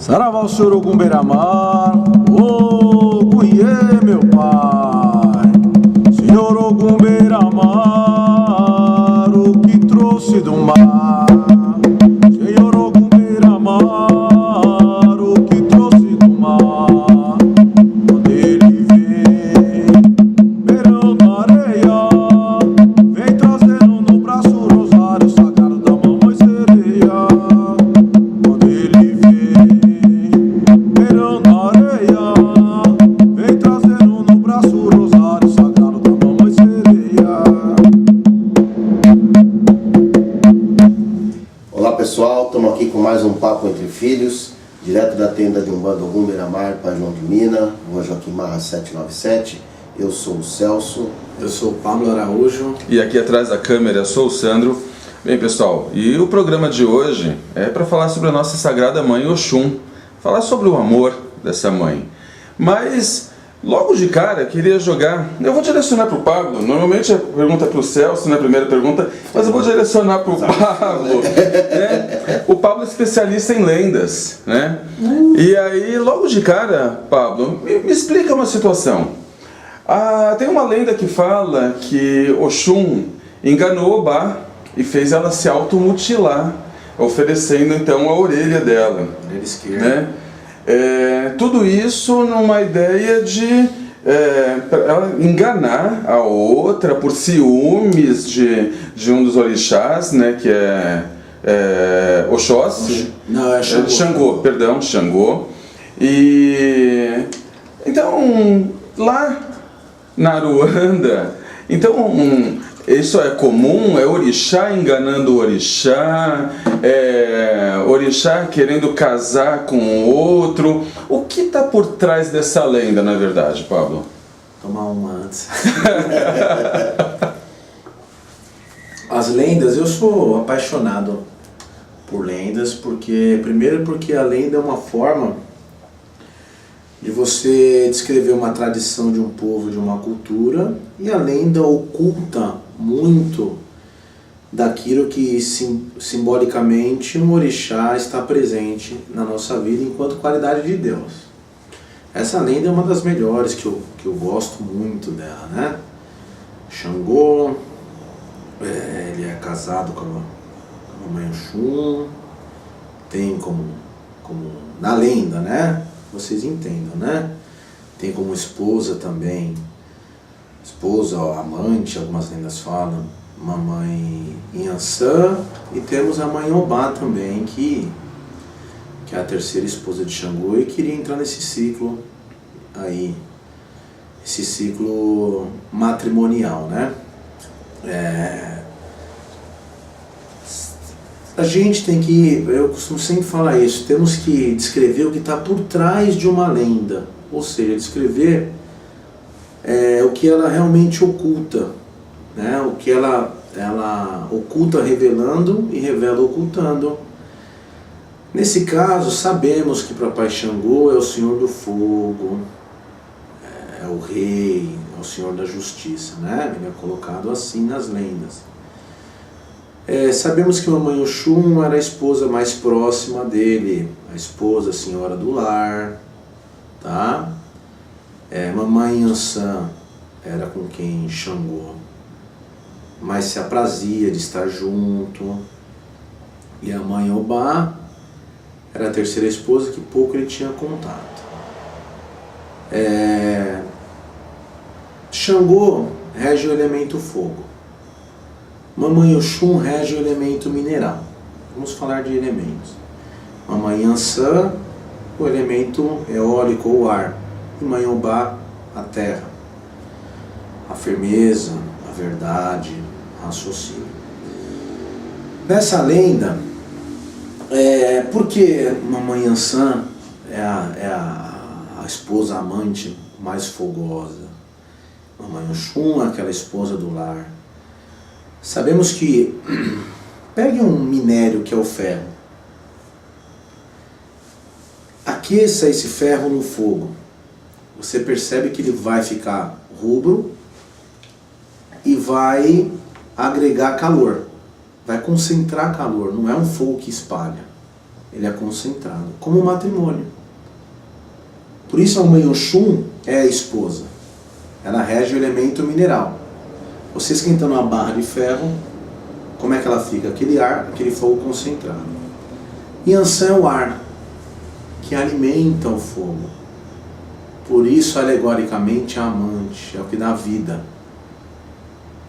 Saravá o senhor Ogum Beira-Mar, Ogunhê, meu pai. Senhor Ogum Beira-Mar, o que trouxe do mar. Senhor Ogum Beira-Mar, o que trouxe do mar. Quando ele vem beirando a areia, vem trazendo no braço o rosário sagrado da mamãe sereia. Quando ele vem beirando a areia, vem trazendo no braço o rosário sagrado da mamãe sereia. Olá pessoal, estamos aqui com mais um Papo Entre Filhos, direto da tenda de Umbanda Ogum Beira-Mar, Pai João de Mina, Rua Joaquim Marra 797. Eu sou o Celso. Eu sou o Pablo Araújo. E aqui atrás da câmera eu sou o Sandro. Bem pessoal, e o programa de hoje é para falar sobre a nossa sagrada mãe Oxum, falar sobre o amor dessa mãe. Mas logo de cara queria jogar, eu vou direcionar para o Pablo, normalmente a pergunta é para o Celso, né, a primeira pergunta, mas eu vou direcionar para o Pablo. Né? O Pablo é especialista em lendas, né? E aí logo de cara, Pablo, me explica uma situação. Tem uma lenda que fala que Oxum enganou Obá e fez ela se automutilar, oferecendo então a orelha dela. Orelha esquerda. Né? Tudo isso numa ideia de ela enganar a outra por ciúmes de um dos orixás, né, que é Oxóssi. Não, é Xangô. Xangô. E então lá na Aruanda, então isso é comum, é orixá enganando o orixá, orixá querendo casar com o outro. O que está por trás dessa lenda, na verdade, Pablo? Tomar uma antes. As lendas, eu sou apaixonado por lendas, primeiro porque a lenda é uma forma de você descrever uma tradição de um povo, de uma cultura, e a lenda oculta muito daquilo que simbolicamente um orixá está presente na nossa vida enquanto qualidade de Deus. Essa lenda é uma das melhores que eu gosto muito dela, né? Xangô, ele é casado com a mamãe Oxum, tem como na lenda, né? Vocês entendam, né? Tem como esposa também, esposa, amante, algumas lendas falam, mamãe Inhansã, e temos a mãe Obá também, que é a terceira esposa de Xangô e queria entrar nesse ciclo aí, esse ciclo matrimonial, né? A gente tem que, eu costumo sempre falar isso, temos que descrever o que está por trás de uma lenda, ou seja, descrever o que ela realmente oculta, né? O que ela oculta revelando e revela ocultando. Nesse caso, sabemos que Papai Xangô é o Senhor do Fogo, é o Rei, é o Senhor da Justiça, né? Ele é colocado assim nas lendas. Sabemos que Mamãe Oxum era a esposa mais próxima dele, a esposa, a senhora do lar, tá? Mamãe Inhansã era com quem Xangô mais se aprazia de estar junto, e a mãe Obá era a terceira esposa que pouco ele tinha contato. Xangô rege o elemento fogo. Mamãe Oxum rege o elemento mineral. Vamos falar de elementos. Mamãe Inhansã, o elemento eólico ou ar. E Mãe Obá, a terra. A firmeza, a verdade, raciocínio. Nessa lenda, por que Mamãe Inhansã é a esposa amante mais fogosa? Mamãe Oxum é aquela esposa do lar. Sabemos que, pegue um minério que é o ferro, aqueça esse ferro no fogo, você percebe que ele vai ficar rubro e vai agregar calor, vai concentrar calor, não é um fogo que espalha, ele é concentrado, como o matrimônio. Por isso a mãe Oxum é a esposa. Ela rege o elemento mineral. Você esquentando uma barra de ferro, como é que ela fica? Aquele ar, aquele fogo concentrado. Yansan é o ar, que alimenta o fogo. Por isso, alegoricamente, a amante é o que dá vida.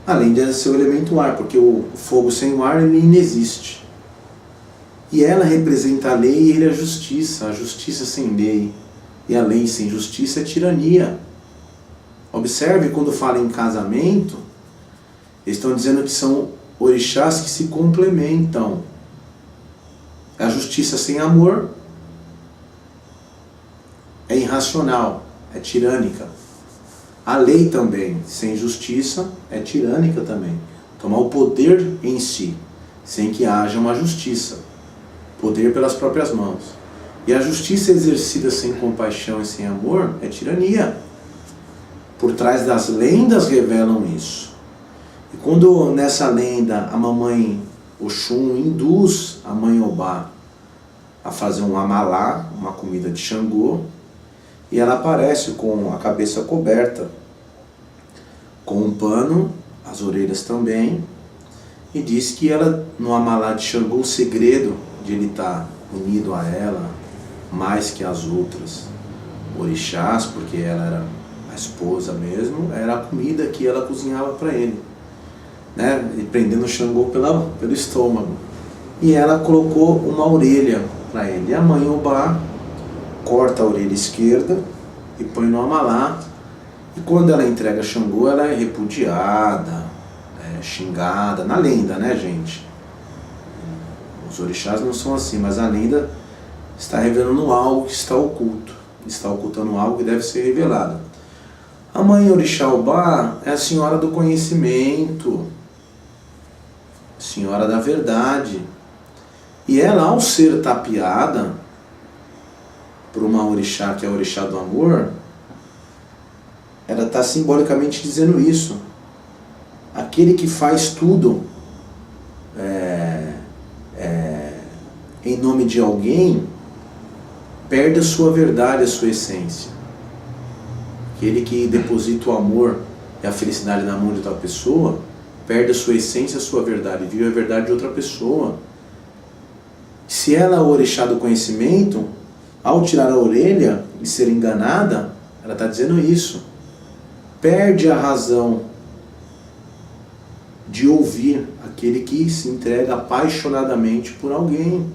Além de ser o elemento ar, porque o fogo sem o ar ele inexiste. E ela representa a lei e ele a justiça sem lei. E a lei sem justiça é tirania. Observe, quando fala em casamento, eles estão dizendo que são orixás que se complementam. A justiça sem amor é irracional, é tirânica. A lei também, sem justiça, é tirânica também. Tomar o poder em si, sem que haja uma justiça. Poder pelas próprias mãos. E a justiça exercida sem compaixão e sem amor é tirania. Por trás das lendas revelam isso. E quando nessa lenda a mamãe Oxum induz a mãe Obá a fazer um amalá, uma comida de Xangô, e ela aparece com a cabeça coberta com um pano, as orelhas também, e diz que ela, no amalá de Xangô, o segredo de ele estar unido a ela mais que as outras orixás, porque ela era a esposa mesmo, era a comida que ela cozinhava para ele, né? E prendendo o Xangô pelo estômago. E ela colocou uma orelha para ele. E a mãe Obá corta a orelha esquerda e põe no amalá. E quando ela entrega Xangô, ela é repudiada, xingada, na lenda, né, gente? Os orixás não são assim, mas a lenda está revelando algo que está oculto. Está ocultando algo que deve ser revelado. A mãe Orixá Obá é a senhora do conhecimento, senhora da verdade. E ela, ao ser tapeada por uma orixá, que é a orixá do amor, ela está simbolicamente dizendo isso. Aquele que faz tudo em nome de alguém, perde a sua verdade, a sua essência. Aquele que deposita o amor e a felicidade na mão de outra pessoa, perde a sua essência, a sua verdade, vive a verdade de outra pessoa. Se ela é o orixá do conhecimento, ao tirar a orelha e ser enganada, ela está dizendo isso. Perde a razão de ouvir aquele que se entrega apaixonadamente por alguém.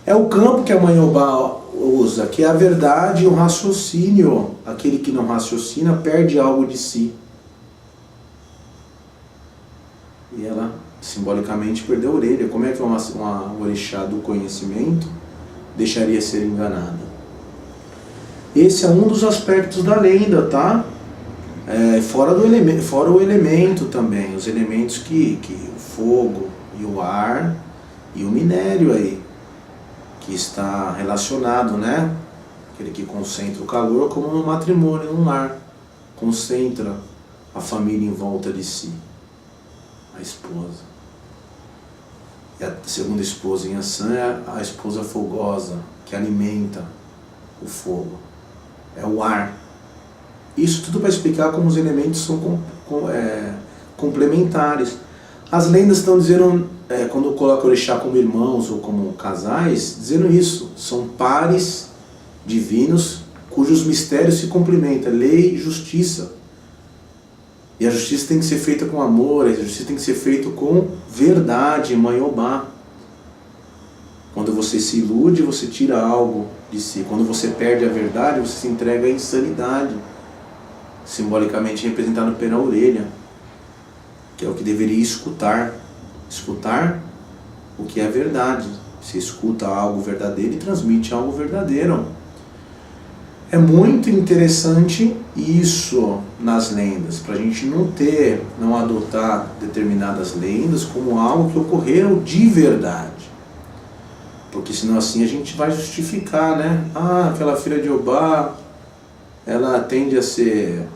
É o campo que a mãe Obá usa, que é a verdade e o raciocínio. Aquele que não raciocina perde algo de si. E ela simbolicamente perdeu a orelha. Como é que uma orixá do conhecimento deixaria ser enganada? Esse é um dos aspectos da lenda, tá? Fora o elemento também, os elementos que o fogo e o ar e o minério aí, que está relacionado, né? Aquele que concentra o calor, como no matrimônio, no lar, concentra a família em volta de si, a esposa. E a segunda esposa em Yansan é a esposa fogosa, que alimenta o fogo. É o ar. Isso tudo para explicar como os elementos são complementares. As lendas estão dizendo, quando coloca o orixá como irmãos ou como casais, dizendo isso. São pares divinos cujos mistérios se complementam. Lei e justiça. E a justiça tem que ser feita com amor, a justiça tem que ser feita com verdade, mãe Obá. Quando você se ilude, você tira algo de si. Quando você perde a verdade, você se entrega à insanidade. Simbolicamente representado pela orelha, que é o que deveria escutar. Escutar o que é verdade. Você escuta algo verdadeiro e transmite algo verdadeiro. É muito interessante isso nas lendas, para a gente não adotar determinadas lendas como algo que ocorreram de verdade. Porque senão assim a gente vai justificar, né? Aquela filha de Obá, ela tende a ser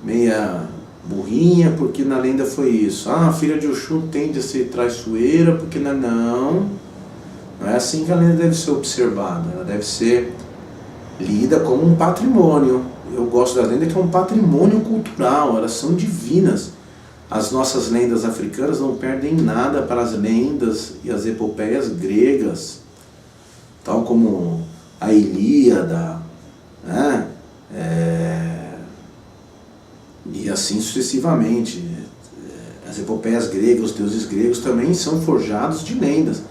meia burrinha porque na lenda foi isso. A filha de Oxum tende a ser traiçoeira porque não. Não é assim que a lenda deve ser observada. Ela deve ser lida como um patrimônio. Eu gosto da lenda que é um patrimônio cultural, elas são divinas. As nossas lendas africanas não perdem nada para as lendas e as epopeias gregas, tal como a Ilíada, né? E assim sucessivamente. As epopeias gregas, os deuses gregos também são forjados de lendas,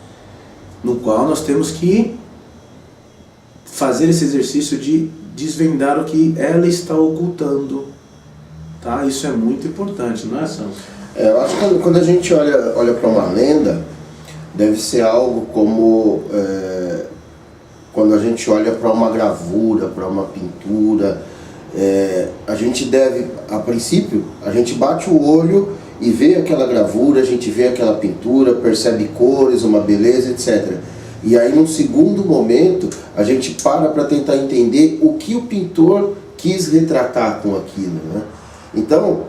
no qual nós temos que fazer esse exercício de desvendar o que ela está ocultando. Tá? Isso é muito importante, não é, Sandro? Eu acho que quando a gente olha para uma lenda, deve ser algo como quando a gente olha para uma gravura, para uma pintura, a gente deve, a princípio, a gente bate o olho e vê aquela gravura, a gente vê aquela pintura, percebe cores, uma beleza, etc. E aí, num segundo momento, a gente para tentar entender o que o pintor quis retratar com aquilo, né? Então,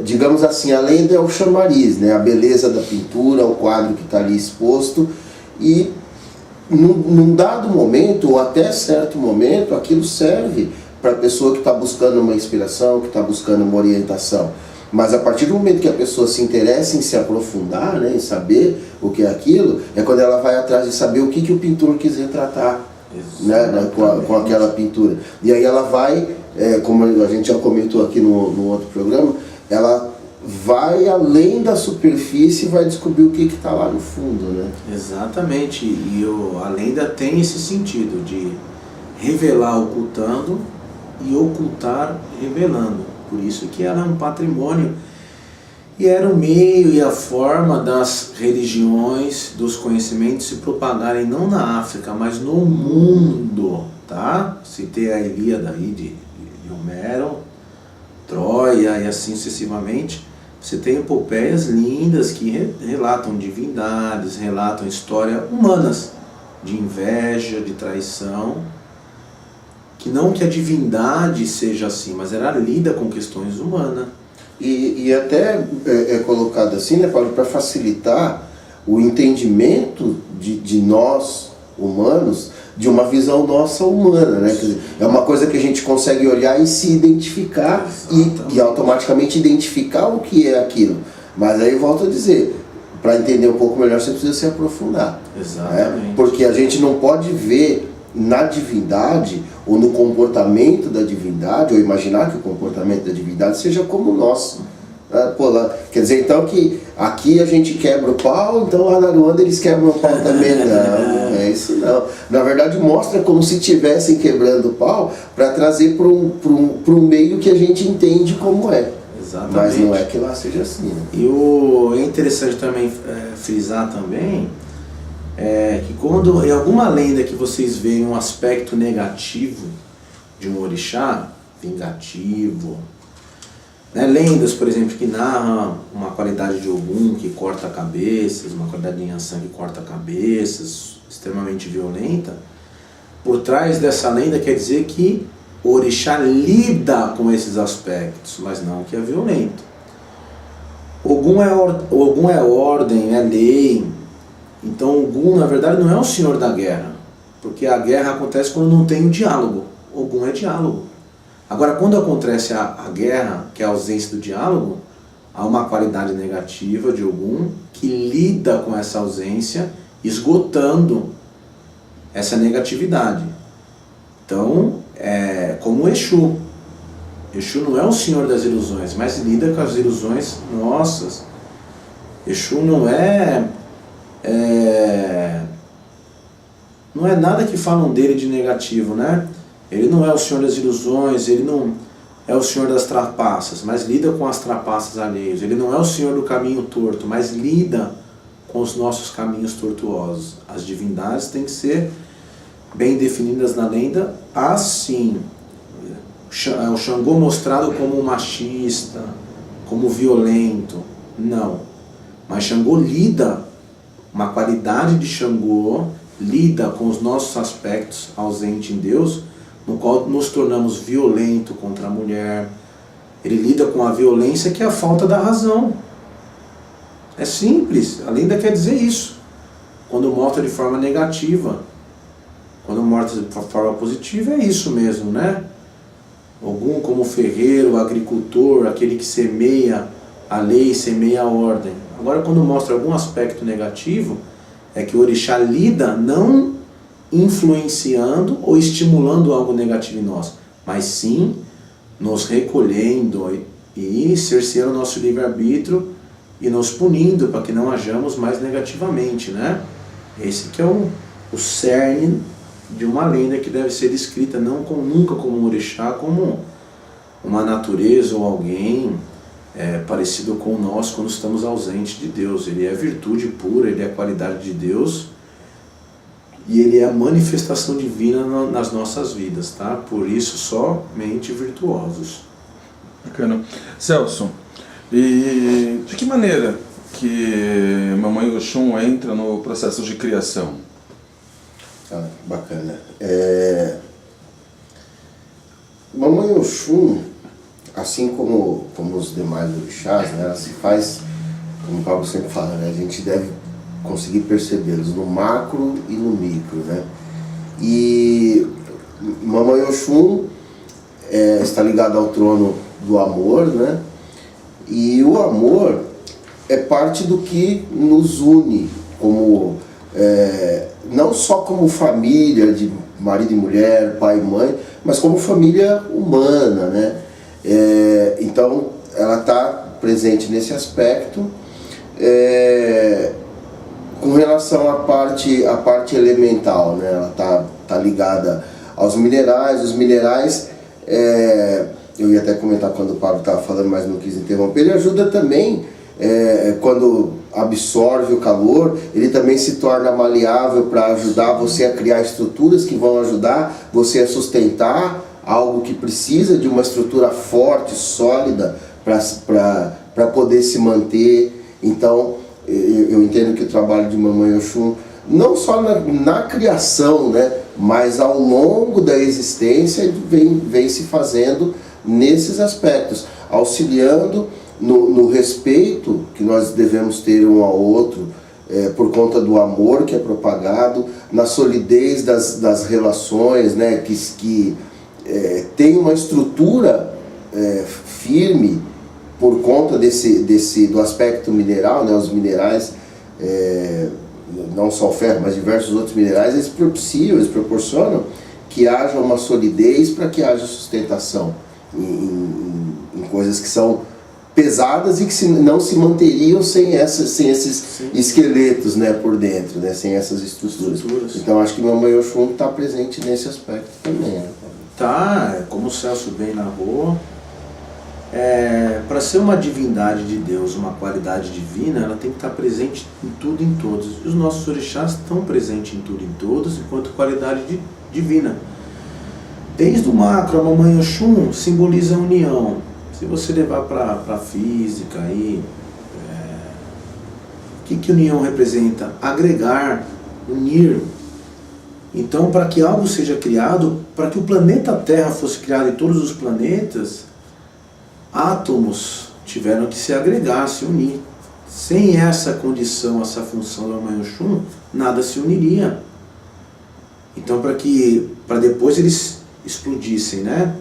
digamos assim, a lenda é o chamariz, né? A beleza da pintura, o quadro que está ali exposto, e num dado momento, ou até certo momento, aquilo serve para a pessoa que está buscando uma inspiração, que está buscando uma orientação. Mas a partir do momento que a pessoa se interessa em se aprofundar, né, em saber o que é aquilo, é quando ela vai atrás de saber o que o pintor quis retratar, né, com aquela pintura. E aí ela vai, como a gente já comentou aqui no outro programa, ela vai além da superfície e vai descobrir o que está lá no fundo, né? Exatamente, e a lenda tem esse sentido de revelar ocultando e ocultar revelando. Por isso que ela é um patrimônio e era o meio e a forma das religiões, dos conhecimentos se propagarem não na África, mas no mundo, tá? Citei a Ilíada aí de Homero, Troia e assim sucessivamente. Você tem epopeias lindas que relatam divindades, relatam histórias humanas, de inveja, de traição. Que não que a divindade seja assim, mas ela lida com questões humanas. E até é colocado assim, né, Paulo, para facilitar o entendimento de nós, humanos, de uma visão nossa humana, né? Quer dizer, é uma coisa que a gente consegue olhar e se identificar e automaticamente identificar o que é aquilo. Mas aí volto a dizer, para entender um pouco melhor você precisa se aprofundar. Exatamente. Né? Porque a gente não pode ver na divindade ou no comportamento da divindade, ou imaginar que o comportamento da divindade seja como o nosso. Quer dizer, então que aqui a gente quebra o pau, então lá na Ruanda eles quebram o pau também. Não, é isso não. Na verdade mostra como se estivessem quebrando o pau para trazer para um meio que a gente entende como é. Exatamente. Mas não é que lá seja assim. Né? E é interessante também frisar também que quando em alguma lenda que vocês veem um aspecto negativo de um orixá, vingativo, né, lendas, por exemplo, que narram uma qualidade de Ogum que corta cabeças, uma qualidade de Yansan que corta cabeças, extremamente violenta, por trás dessa lenda quer dizer que o orixá lida com esses aspectos, mas não que é violento. Ogum é ordem, é lei. Então Ogum, na verdade, não é o senhor da guerra, porque a guerra acontece quando não tem o diálogo. Ogum é diálogo. Agora, quando acontece a guerra, que é a ausência do diálogo, há uma qualidade negativa de Ogum que lida com essa ausência, esgotando essa negatividade. Então, é como o Exu. Exu não é o senhor das ilusões, mas lida com as ilusões nossas. Exu não é nada que falam dele de negativo, né? Ele não é o senhor das ilusões, ele não é o senhor das trapaças, mas lida com as trapaças alheias. Ele não é o senhor do caminho torto, mas lida com os nossos caminhos tortuosos. As divindades têm que ser bem definidas na lenda assim. O Xangô mostrado como machista, como violento, não. Mas Xangô lida, uma qualidade de Xangô lida com os nossos aspectos ausentes em Deus, no qual nos tornamos violento contra a mulher. Ele lida com a violência que é a falta da razão. É simples, a lenda quer dizer isso. quando mostra de forma negativa. Quando mostra de forma positiva é isso mesmo, né? Ogum como ferreiro, agricultor, aquele que semeia a lei, semeia a ordem. Agora, quando mostra algum aspecto negativo, é que o orixá lida não influenciando ou estimulando algo negativo em nós, mas sim nos recolhendo e cerceando o nosso livre-arbítrio e nos punindo para que não hajamos mais negativamente, né? Esse que é o cerne de uma lenda que deve ser descrita nunca como um orixá, como uma natureza ou alguém parecido com nós quando estamos ausentes de Deus. Ele é virtude pura, ele é a qualidade de Deus e ele é a manifestação divina nas nossas vidas, tá? Por isso, somente virtuosos. Bacana. Celso, e de que maneira que Mamãe Oxum entra no processo de criação? Bacana. Mamãe Oxum, assim como os demais orixás, né, ela se faz, como o Pablo sempre fala, né, a gente deve conseguir percebê-los no macro e no micro, né? E Mamãe Oxum está ligada ao trono do amor, né? E o amor é parte do que nos une como não só como família de marido e mulher, pai e mãe, mas como família humana, né? Então ela está presente nesse aspecto. Com relação à parte elemental, né? Ela tá ligada aos minerais. Os minerais, eu ia até comentar quando o Pablo estava falando, mas não quis interromper, ele ajuda também, quando absorve o calor, ele também se torna maleável para ajudar você a criar estruturas que vão ajudar você a sustentar algo que precisa de uma estrutura forte, sólida, para poder se manter. Então, eu entendo que o trabalho de Mamãe Oxum, não só na criação, né, mas ao longo da existência, vem se fazendo nesses aspectos, auxiliando no respeito que nós devemos ter um ao outro, por conta do amor que é propagado, na solidez das relações, né, que tem uma estrutura firme por conta do aspecto mineral, né, os minerais, não só o ferro, mas diversos outros minerais, eles proporcionam que haja uma solidez para que haja sustentação em coisas que são pesadas e que não se manteriam sem esses esqueletos, né, por dentro, né, sem essas estruturas. Então acho que Mamãe Oxum está presente nesse aspecto também, né? Tá, como o Celso bem narrou, para ser uma divindade de Deus, uma qualidade divina, ela tem que estar presente em tudo e em todos. E os nossos orixás estão presentes em tudo e em todos, enquanto qualidade divina. Desde o macro, a Mamãe Oxum simboliza a união. Se você levar para a física, aí, o que união representa? Agregar, unir. Então, para que algo seja criado, para que o planeta Terra fosse criado e todos os planetas, átomos tiveram que se agregar, se unir. Sem essa condição, essa função da Mamãe Oxum, nada se uniria. Então, para depois eles explodissem, né?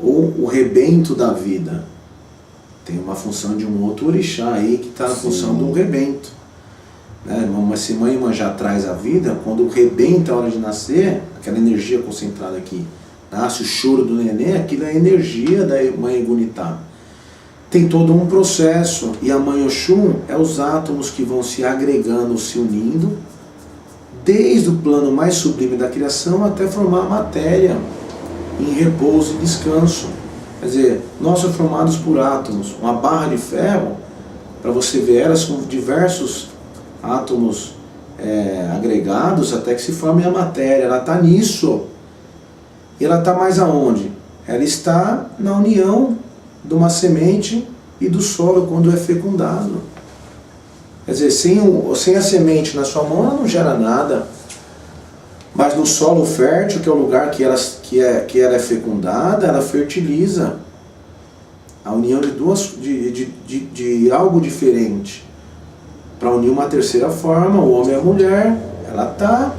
Ou o rebento da vida. Tem uma função de um outro orixá aí que está na função do rebento. Né? Se Mãe Iemanjá traz a vida, quando rebenta a hora de nascer, aquela energia concentrada aqui, nasce o choro do neném, aquilo é a energia da Mãe Egunitá. Tem todo um processo, e a Mãe Oxum é os átomos que vão se agregando, se unindo, desde o plano mais sublime da criação até formar a matéria em repouso e descanso. Quer dizer, nós somos formados por átomos. Uma barra de ferro, para você ver elas com diversos átomos agregados até que se forme a matéria. Ela está nisso. E ela está mais aonde? Ela está na união de uma semente e do solo quando é fecundado. Quer dizer, sem a semente na sua mão ela não gera nada. Mas no solo fértil, que é o lugar que ela é fecundada, ela fertiliza. A união de algo diferente. para unir uma terceira forma, o homem e a mulher. Ela está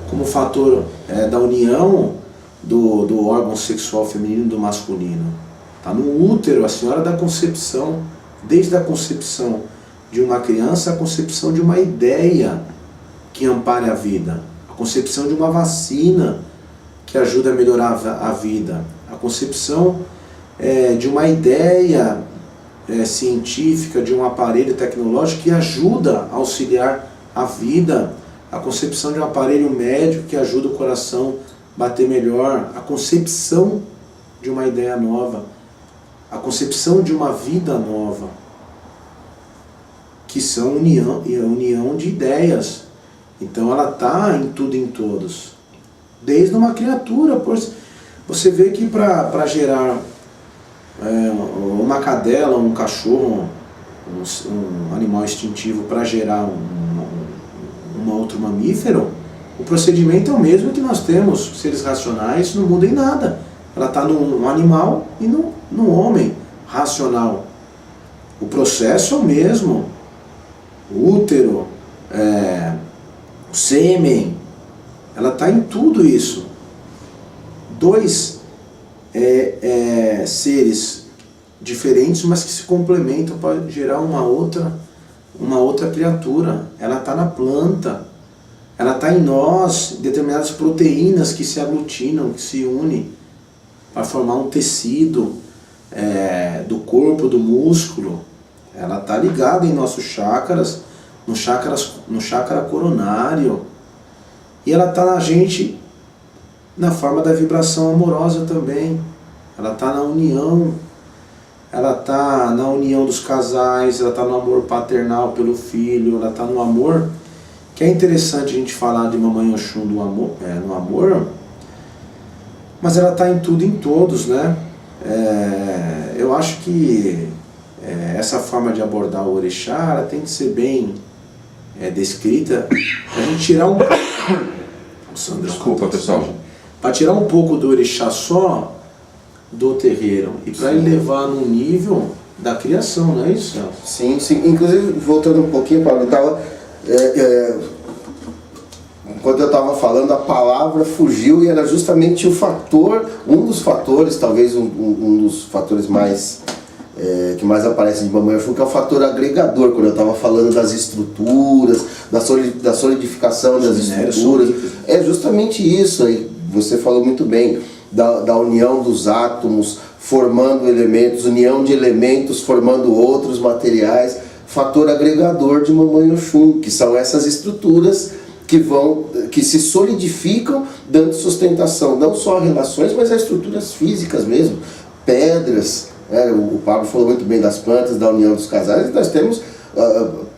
como fator da união do órgão sexual feminino e do masculino. Está no útero, a senhora da concepção, desde a concepção de uma criança, a concepção de uma ideia que ampare a vida, a concepção de uma vacina que ajuda a melhorar a vida, a concepção de uma ideia científica, de um aparelho tecnológico que ajuda a auxiliar a vida, a concepção de um aparelho médico que ajuda o coração a bater melhor, a concepção de uma ideia nova, a concepção de uma vida nova, que são união de ideias. Então ela está em tudo e em todos, desde uma criatura. Você vê que para gerar uma cadela, um cachorro, um animal instintivo, para gerar um outro mamífero, o procedimento é o mesmo que nós temos, seres racionais, não muda em nada. Ela está no animal e no homem racional. O processo é o mesmo. O útero, o sêmen, ela está em tudo isso. Dois seres diferentes, mas que se complementam para gerar uma outra criatura. Ela está na planta, ela está em nós, determinadas proteínas que se aglutinam, que se unem para formar um tecido do corpo, do músculo. Ela está ligada em nossos chakras, no chakra coronário. E ela está na gente na forma da vibração amorosa também. Ela está na união. Ela está na união dos casais, ela está no amor paternal pelo filho, ela está no amor. Que é interessante a gente falar de Mamãe Oxum no amor, mas ela está em tudo e em todos, né? Eu acho que essa forma de abordar o orixá, ela tem que ser bem descrita, para a gente tirar um... Sandra, desculpa, pessoal. Para tirar um pouco do orixá só do terreiro e para ele levar num nível da criação, não é isso? Sim, sim. Inclusive, voltando um pouquinho, Pablo, eu estava... Enquanto eu estava falando, a palavra fugiu e era justamente o fator, um dos fatores, talvez um dos fatores mais que mais aparecem de Mamãe Oxum, que é o fator agregador, quando eu estava falando das estruturas, da solidificação das estruturas. É justamente isso, aí você falou muito bem, da união dos átomos formando elementos, união de elementos formando outros materiais, fator agregador de Mamãe Oxum, que são essas estruturas que se solidificam, dando sustentação não só a relações, mas a estruturas físicas mesmo, pedras. O Pablo falou muito bem das plantas, da união dos casais, e nós temos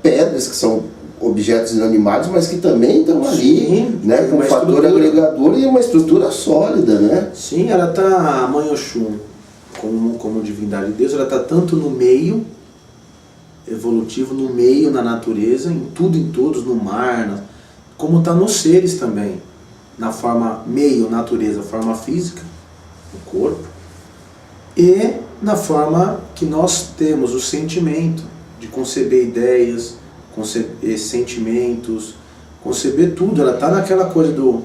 pedras que são objetos inanimados, mas que também estão ali, sim, né, com um fator agregador e uma estrutura sólida, né? Sim, ela está, a Mãe Oxum, como divindade de Deus, ela está tanto no meio evolutivo, no meio, na natureza, em tudo, em todos, no mar, como está nos seres também, na forma meio, natureza, forma física, no corpo, e na forma que nós temos o sentimento de conceber ideias, conceber sentimentos, conceber tudo. Ela está naquela coisa do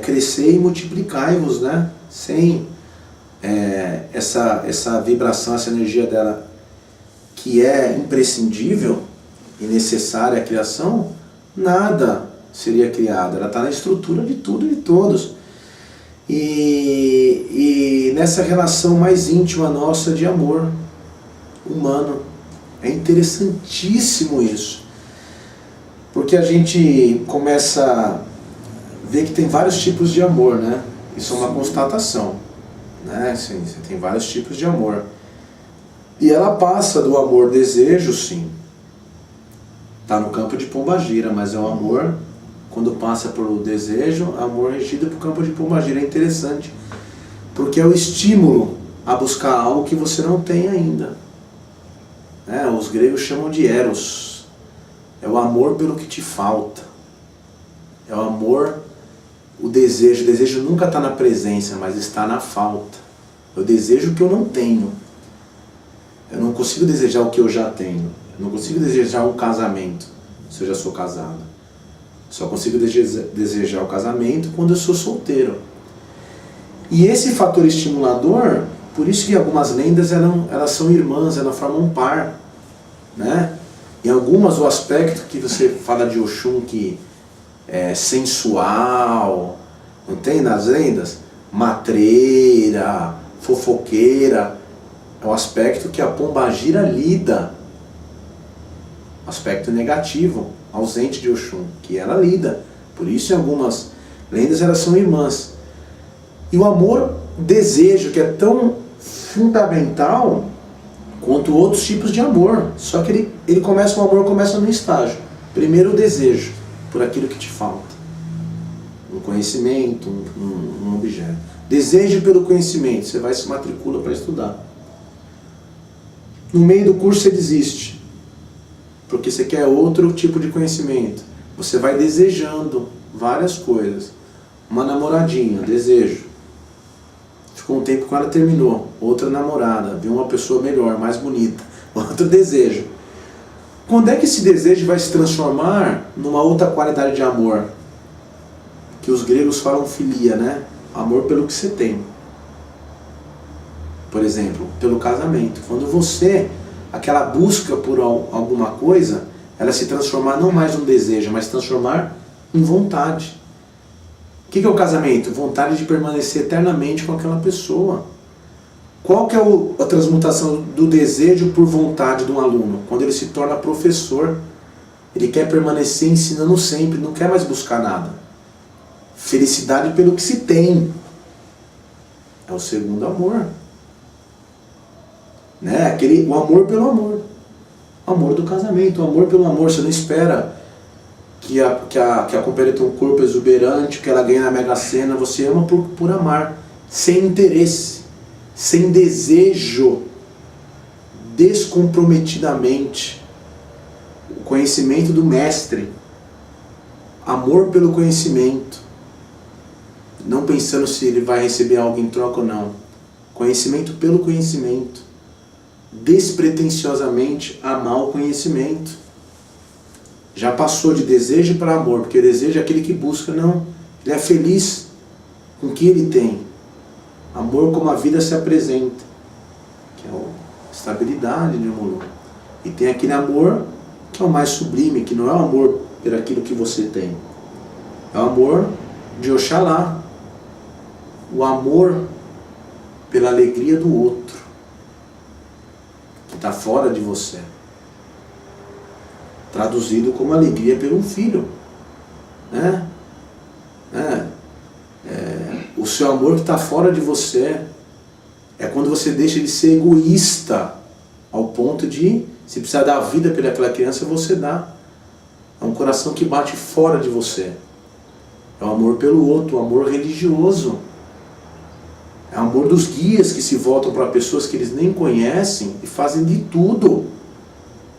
crescer e multiplicar-vos, né? Sem essa vibração, essa energia dela, que é imprescindível e necessária à criação, nada seria criado. Ela está na estrutura de tudo e de todos. E nessa relação mais íntima nossa de amor humano. É interessantíssimo isso. Porque a gente começa a ver que tem vários tipos de amor, né? Isso é uma constatação, né? Sim, você tem vários tipos de amor. E ela passa do amor-desejo, sim. Está no campo de Pombagira, mas é o amor, quando passa pelo desejo, amor regido para o campo de Pombagira. É interessante, porque é o estímulo a buscar algo que você não tem ainda. Os gregos chamam de eros. É o amor pelo que te falta. É o amor, o desejo. O desejo nunca está na presença, mas está na falta. Eu desejo o que eu não tenho. Eu não consigo desejar o que eu já tenho. Eu não consigo desejar um casamento. se eu já sou casado. Só consigo desejar o casamento quando eu sou solteiro. E esse fator estimulador, por isso que algumas lendas elas são irmãs, elas formam um par, né? Em algumas, o aspecto que você fala de Oxum que é sensual, não tem nas lendas? Matreira, fofoqueira, é o aspecto que a pombagira lida. Aspecto negativo, ausente de Oxum, que ela lida. Por isso, em algumas lendas, elas são irmãs. E o amor, desejo, que é tão fundamental quanto outros tipos de amor. Só que o amor começa num estágio. Primeiro, o desejo por aquilo que te falta. Um conhecimento, um objeto. Desejo pelo conhecimento, você vai se matricula para estudar. No meio do curso você desiste, porque você quer outro tipo de conhecimento. Você vai desejando várias coisas. Uma namoradinha, desejo. Ficou um tempo com ela, terminou. Outra namorada, viu uma pessoa melhor, mais bonita. Outro desejo. Quando é que esse desejo vai se transformar numa outra qualidade de amor? Que os gregos falam filia, né? Amor pelo que você tem. Por exemplo, pelo casamento. Quando você, aquela busca por alguma coisa, ela se transformar não mais num desejo, mas se transformar em vontade. O que é o casamento? Vontade de permanecer eternamente com aquela pessoa. Qual que é a transmutação do desejo por vontade de um aluno? Quando ele se torna professor, ele quer permanecer ensinando sempre, não quer mais buscar nada. Felicidade pelo que se tem. É o segundo amor. Né? O amor pelo amor. O amor do casamento, o amor pelo amor. Você não espera que a companheira tenha um corpo exuberante, que ela ganhe na Mega Sena. Você ama por amar, sem interesse, sem desejo, descomprometidamente. O conhecimento do mestre. Amor pelo conhecimento. Não pensando se ele vai receber algo em troca ou não. Conhecimento pelo conhecimento. Despretensiosamente amar o conhecimento. Já passou de desejo para amor, porque desejo é aquele que busca, não. Ele é feliz com o que ele tem. Amor como a vida se apresenta, que é a estabilidade de um amor. E tem aquele amor que é o mais sublime, que não é o amor por aquilo que você tem. É o amor de Oxalá. O amor pela alegria do outro, que está fora de você. Traduzido como alegria pelo filho. Né? O seu amor que está fora de você é quando você deixa de ser egoísta ao ponto de, se precisar dar a vida pelaquela criança, você dá. É um coração que bate fora de você. É o amor pelo outro, o amor religioso. É o amor dos guias que se voltam para pessoas que eles nem conhecem e fazem de tudo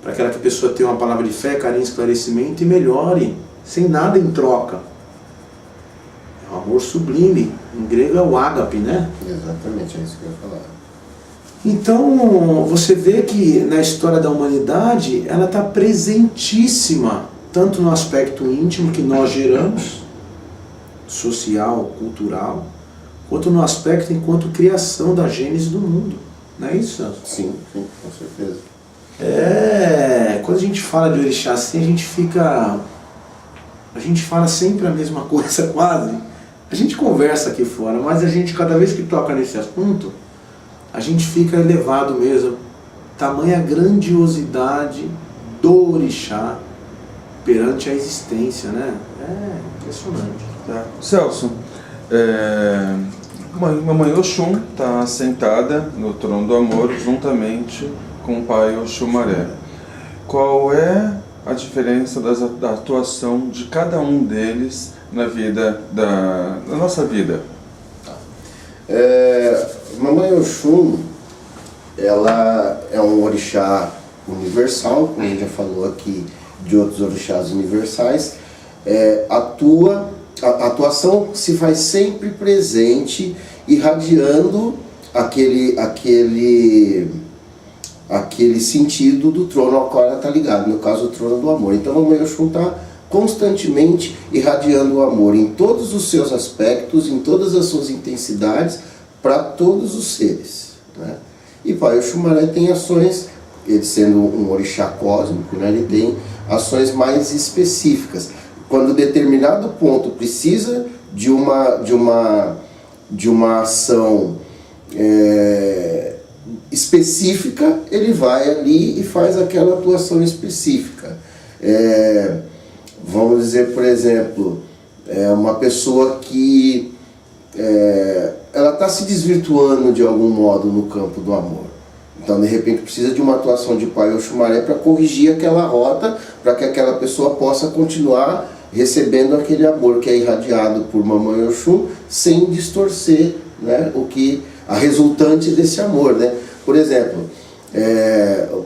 para que aquela pessoa tenha uma palavra de fé, carinho, esclarecimento e melhore, sem nada em troca. É um amor sublime. Em grego é o ágape, né? Exatamente, é isso que eu ia falar. Então, você vê que na história da humanidade, ela está presentíssima, tanto no aspecto íntimo que nós geramos, social, cultural, quanto no aspecto enquanto criação da gênese do mundo. Não é isso, Celso? Sim, sim, com certeza. Quando a gente fala de orixá assim, a gente fala sempre a mesma coisa quase. A gente conversa aqui fora, mas a gente, cada vez que toca nesse assunto, a gente fica elevado mesmo. Tamanha grandiosidade do orixá perante a existência, né? É impressionante. Tá. Celso, Mamãe Oxum está sentada no trono do amor juntamente com o pai Oxumaré. Qual é a diferença da atuação de cada um deles na vida na nossa vida? Mamãe Oxum, ela é um orixá universal, como a gente já falou aqui de outros orixás universais. A atuação se faz sempre presente, irradiando aquele sentido do trono ao qual ela está ligada, no caso o trono do amor. Então a Mamãe Oxum está constantemente irradiando o amor em todos os seus aspectos, em todas as suas intensidades, para todos os seres, né? E Pai Oxumaré tem ações, ele sendo um orixá cósmico, né, ele tem ações mais específicas. Quando determinado ponto precisa de uma ação específica, ele vai ali e faz aquela atuação específica. Vamos dizer, por exemplo, uma pessoa que ela está se desvirtuando de algum modo no campo do amor. Então, de repente, precisa de uma atuação de Pai Oxumaré para corrigir aquela rota, para que aquela pessoa possa continuar recebendo aquele amor que é irradiado por Mamãe Oxum, sem distorcer, né, a resultante desse amor, né? Por exemplo,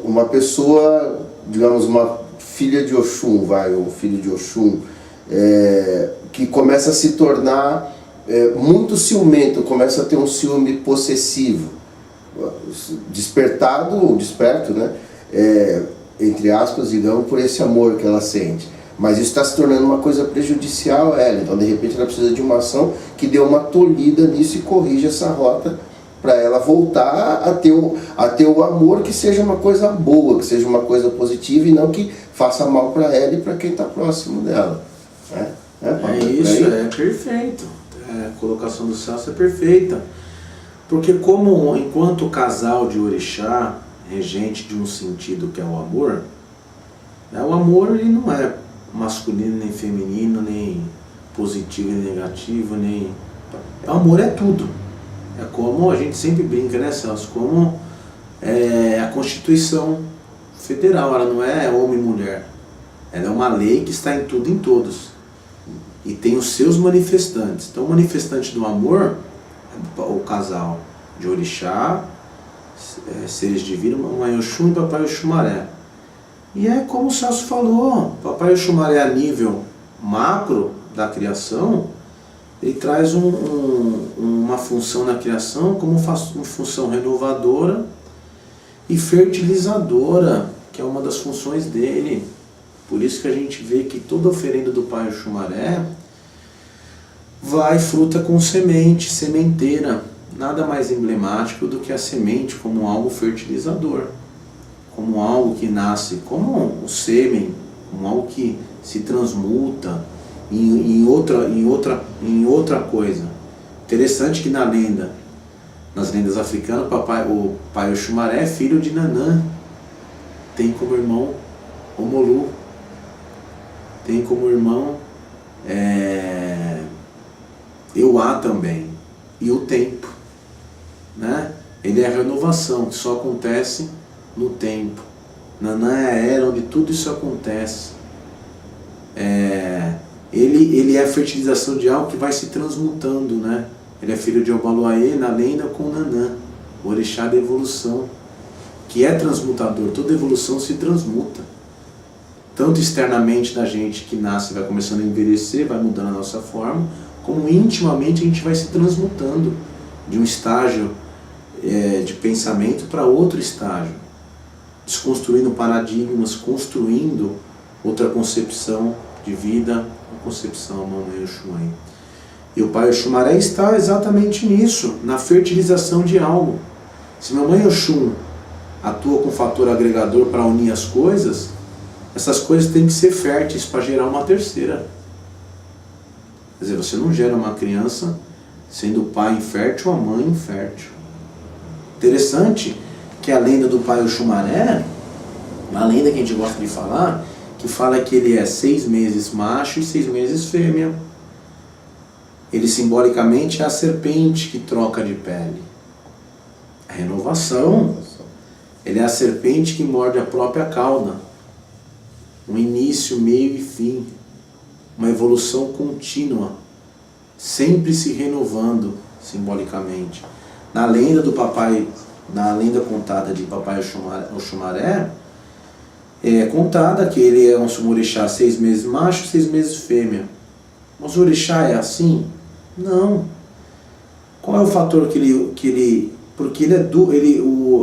uma pessoa, digamos, uma filha de Oxum, ou filho de Oxum, que começa a se tornar muito ciumento, começa a ter um ciúme possessivo, despertado ou desperto, né? Entre aspas, digamos, por esse amor que ela sente. Mas isso está se tornando uma coisa prejudicial a ela. Então, de repente, ela precisa de uma ação que dê uma tolhida nisso e corrija essa rota, para ela voltar a ter o amor que seja uma coisa boa, que seja uma coisa positiva e não que faça mal para ela e para quem está próximo dela. Isso, é perfeito. A colocação do Celso é perfeita. Porque como enquanto casal de orixá, regente de um sentido que é o amor, né, o amor ele não é masculino nem feminino, nem positivo nem negativo, o amor é tudo. É como a gente sempre brinca, né, Celso? Como a Constituição Federal, ela não é homem e mulher. Ela é uma lei que está em tudo e em todos. E tem os seus manifestantes. Então o manifestante do amor é o casal de orixá, seres divinos, Mamãe Oxum e Papai Oxumaré. E é como o Celso falou, Papai Oxumaré a nível macro da criação, ele traz uma função na criação como uma função renovadora e fertilizadora, que é uma das funções dele. Por isso que a gente vê que toda oferenda do Pai Oxumaré vai fruta com semente, sementeira. Nada mais emblemático do que a semente como algo fertilizador, como algo que nasce, como o sêmen, como algo que se transmuta em outra coisa. Interessante que nas lendas africanas, o Pai Oxumaré é filho de Nanã, tem como irmão Omolu, tem como irmão Euá também, e o tempo, né? Ele é a renovação, que só acontece no tempo. Nanã é a era onde tudo isso acontece. Ele é a fertilização de algo que vai se transmutando, né? Ele é filho de Obaluaê, na lenda, com Nanã, o orixá da evolução, que é transmutador. Toda evolução se transmuta. Tanto externamente da gente que nasce, vai começando a envelhecer, vai mudando a nossa forma, como intimamente a gente vai se transmutando de um estágio de pensamento para outro estágio, desconstruindo paradigmas, construindo outra concepção de vida, uma concepção Mamãe Oxum. E o Pai Oxumaré está exatamente nisso, na fertilização de algo. Se Mamãe Oxum atua com fator agregador para unir as coisas, essas coisas têm que ser férteis para gerar uma terceira. Quer dizer, você não gera uma criança sendo o pai infértil ou a mãe infértil. Interessante que a lenda do Pai Oxumaré, uma lenda que a gente gosta de falar, que fala que ele é 6 meses macho e 6 meses fêmea. Ele simbolicamente é a serpente que troca de pele. A renovação. Ele é a serpente que morde a própria cauda. Um início, meio e fim. Uma evolução contínua. Sempre se renovando, simbolicamente. Na lenda contada de Papai Oxumaré, é contada que ele é um orixá 6 meses macho, 6 meses fêmea. Mas o orixá é assim? Não. Qual é o fator que ele porque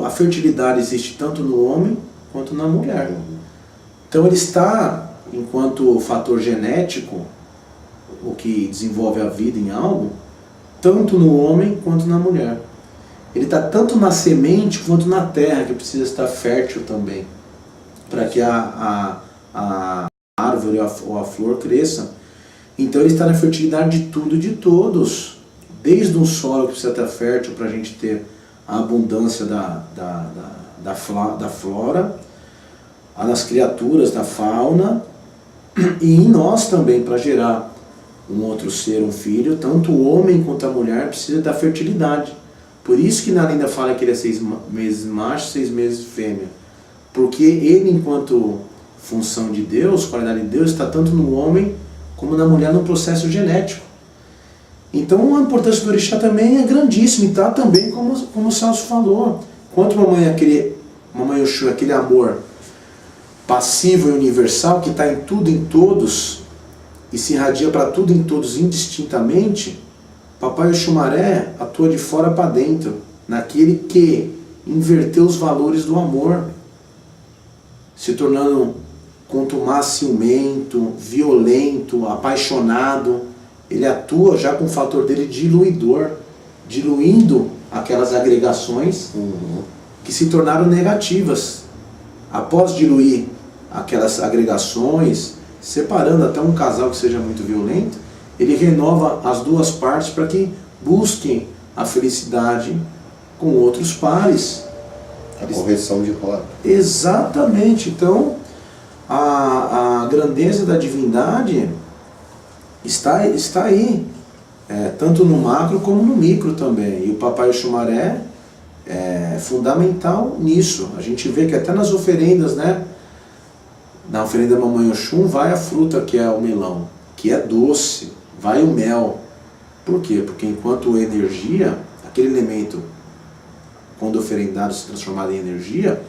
a fertilidade existe tanto no homem quanto na mulher. Então ele está, enquanto fator genético, o que desenvolve a vida em algo, tanto no homem quanto na mulher. Ele está tanto na semente quanto na terra, que precisa estar fértil também, para que a árvore ou a flor cresça. Então ele está na fertilidade de tudo e de todos, desde um solo que precisa estar fértil para a gente ter a abundância da flora, nas criaturas, da fauna, e em nós também, para gerar um outro ser, um filho. Tanto o homem quanto a mulher precisa da fertilidade. Por isso que na lenda fala que ele é 6 meses macho, 6 meses fêmea. Porque ele, enquanto função de Deus, qualidade de Deus, está tanto no homem como na mulher no processo genético. Então a importância do orixá também é grandíssima, e está também, como o Celso falou. Quanto Mamãe Oxum, aquele amor passivo e universal que está em tudo e em todos, e se irradia para tudo e em todos indistintamente, Papai Oxumaré atua de fora para dentro, naquele que inverteu os valores do amor, se tornando contumaz, ciumento, violento, apaixonado. Ele atua já com o fator dele diluidor, diluindo aquelas agregações que se tornaram negativas. Após diluir aquelas agregações, separando até um casal que seja muito violento, ele renova as duas partes para que busquem a felicidade com outros pares. A correção de rota. Exatamente. Então, a grandeza da divindade está aí, tanto no macro como no micro também. E o Papai Oxumaré é fundamental nisso. A gente vê que até nas oferendas, né? Na oferenda da Mamãe Oxum vai a fruta, que é o melão, que é doce, vai o mel. Por quê? Porque enquanto energia, aquele elemento, quando oferendado, se transformado em energia,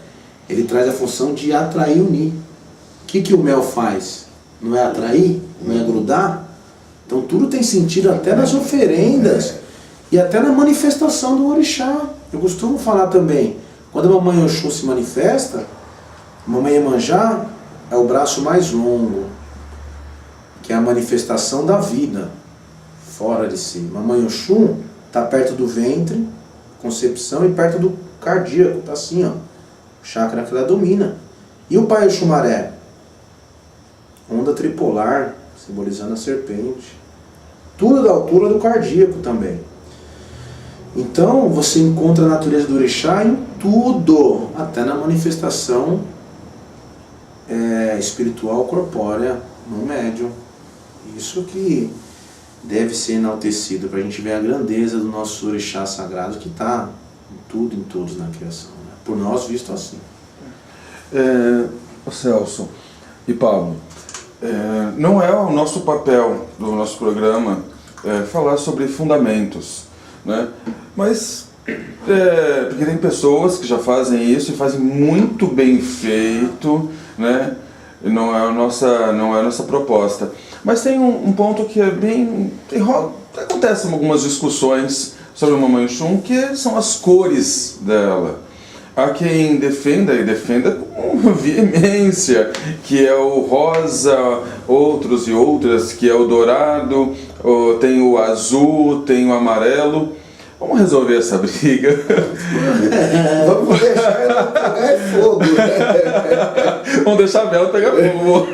ele traz a função de atrair e unir. O que o mel faz? Não é atrair? Não é grudar? Então tudo tem sentido até nas oferendas e até na manifestação do orixá. Eu costumo falar também, quando a Mamãe Oxum se manifesta, a Mamãe Iemanjá é o braço mais longo, que é a manifestação da vida fora de si. Mamãe Oxum está perto do ventre, concepção, e perto do cardíaco, está assim, ó, o chakra que ela domina. E o Pai Oxumaré? Onda tripolar, simbolizando a serpente. Tudo da altura do cardíaco também. Então você encontra a natureza do orixá em tudo, até na manifestação espiritual corpórea no médium. Isso que deve ser enaltecido, para a gente ver a grandeza do nosso orixá sagrado, que está em tudo, em todos na criação, né? Por nós visto assim. Celso e Pablo, não é o nosso papel do nosso programa falar sobre fundamentos, né? Mas porque tem pessoas que já fazem isso e fazem muito bem feito, né? Não é a nossa proposta. Mas tem um ponto que é bem... Acontecem algumas discussões sobre a Mamãe Oxum, que são as cores dela. Há quem defenda, e defenda com veemência, que é o rosa, outros e outras, que é o dourado, tem o azul, tem o amarelo. Vamos resolver essa briga. Vamos deixar ela pegar fogo. Vamos deixar a vela pegar fogo.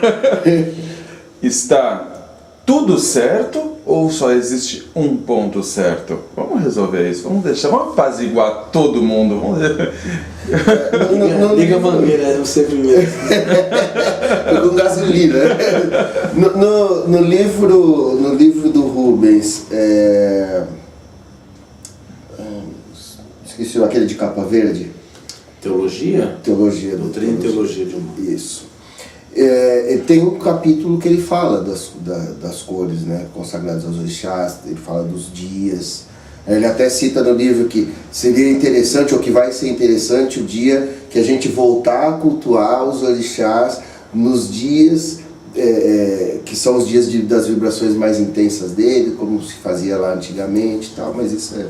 Está tudo certo ou só existe um ponto certo? Vamos resolver isso, vamos apaziguar todo mundo. Liga a mangueira, você primeiro. Com gasolina. No livro do Rubens, esqueci aquele de capa verde. Teologia? Teologia. Doutrina e teologia de uma. Isso. Tem um capítulo que ele fala das cores, né, consagradas aos orixás, ele fala dos dias. Ele até cita no livro que seria interessante, ou que vai ser interessante, o dia que a gente voltar a cultuar os orixás nos dias que são os dias das vibrações mais intensas dele, como se fazia lá antigamente e tal, mas isso é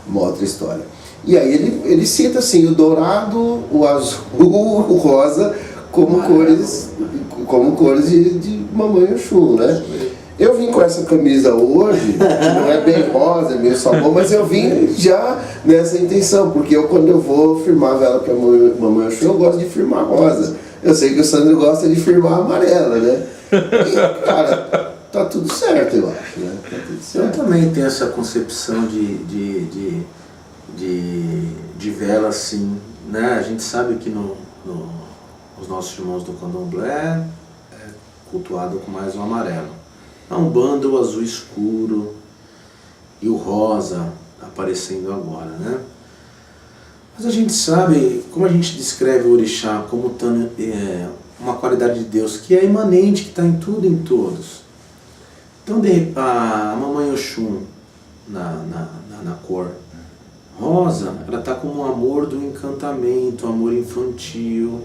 uma outra história. E aí ele cita assim, o dourado, o azul, o rosa, como cores de Mamãe Oxum, né? Eu vim com essa camisa hoje, que não é bem rosa, é meio salmão, mas eu vim já nessa intenção, porque quando eu vou firmar a vela para Mamãe Oxum, eu gosto de firmar rosa. Eu sei que o Sandro gosta de firmar amarela, né? E, cara, tá tudo certo, eu acho, né? Tá tudo certo. Eu também tenho essa concepção de vela assim, né? A gente sabe que os nossos irmãos do candomblé é cultuado com mais o amarelo. A Umbanda, o azul escuro e o rosa aparecendo agora, né? Mas a gente sabe, como a gente descreve o orixá como uma qualidade de Deus que é imanente, que está em tudo e em todos. Então a Mamãe Oxum na cor rosa, ela está como o amor do encantamento, o amor infantil,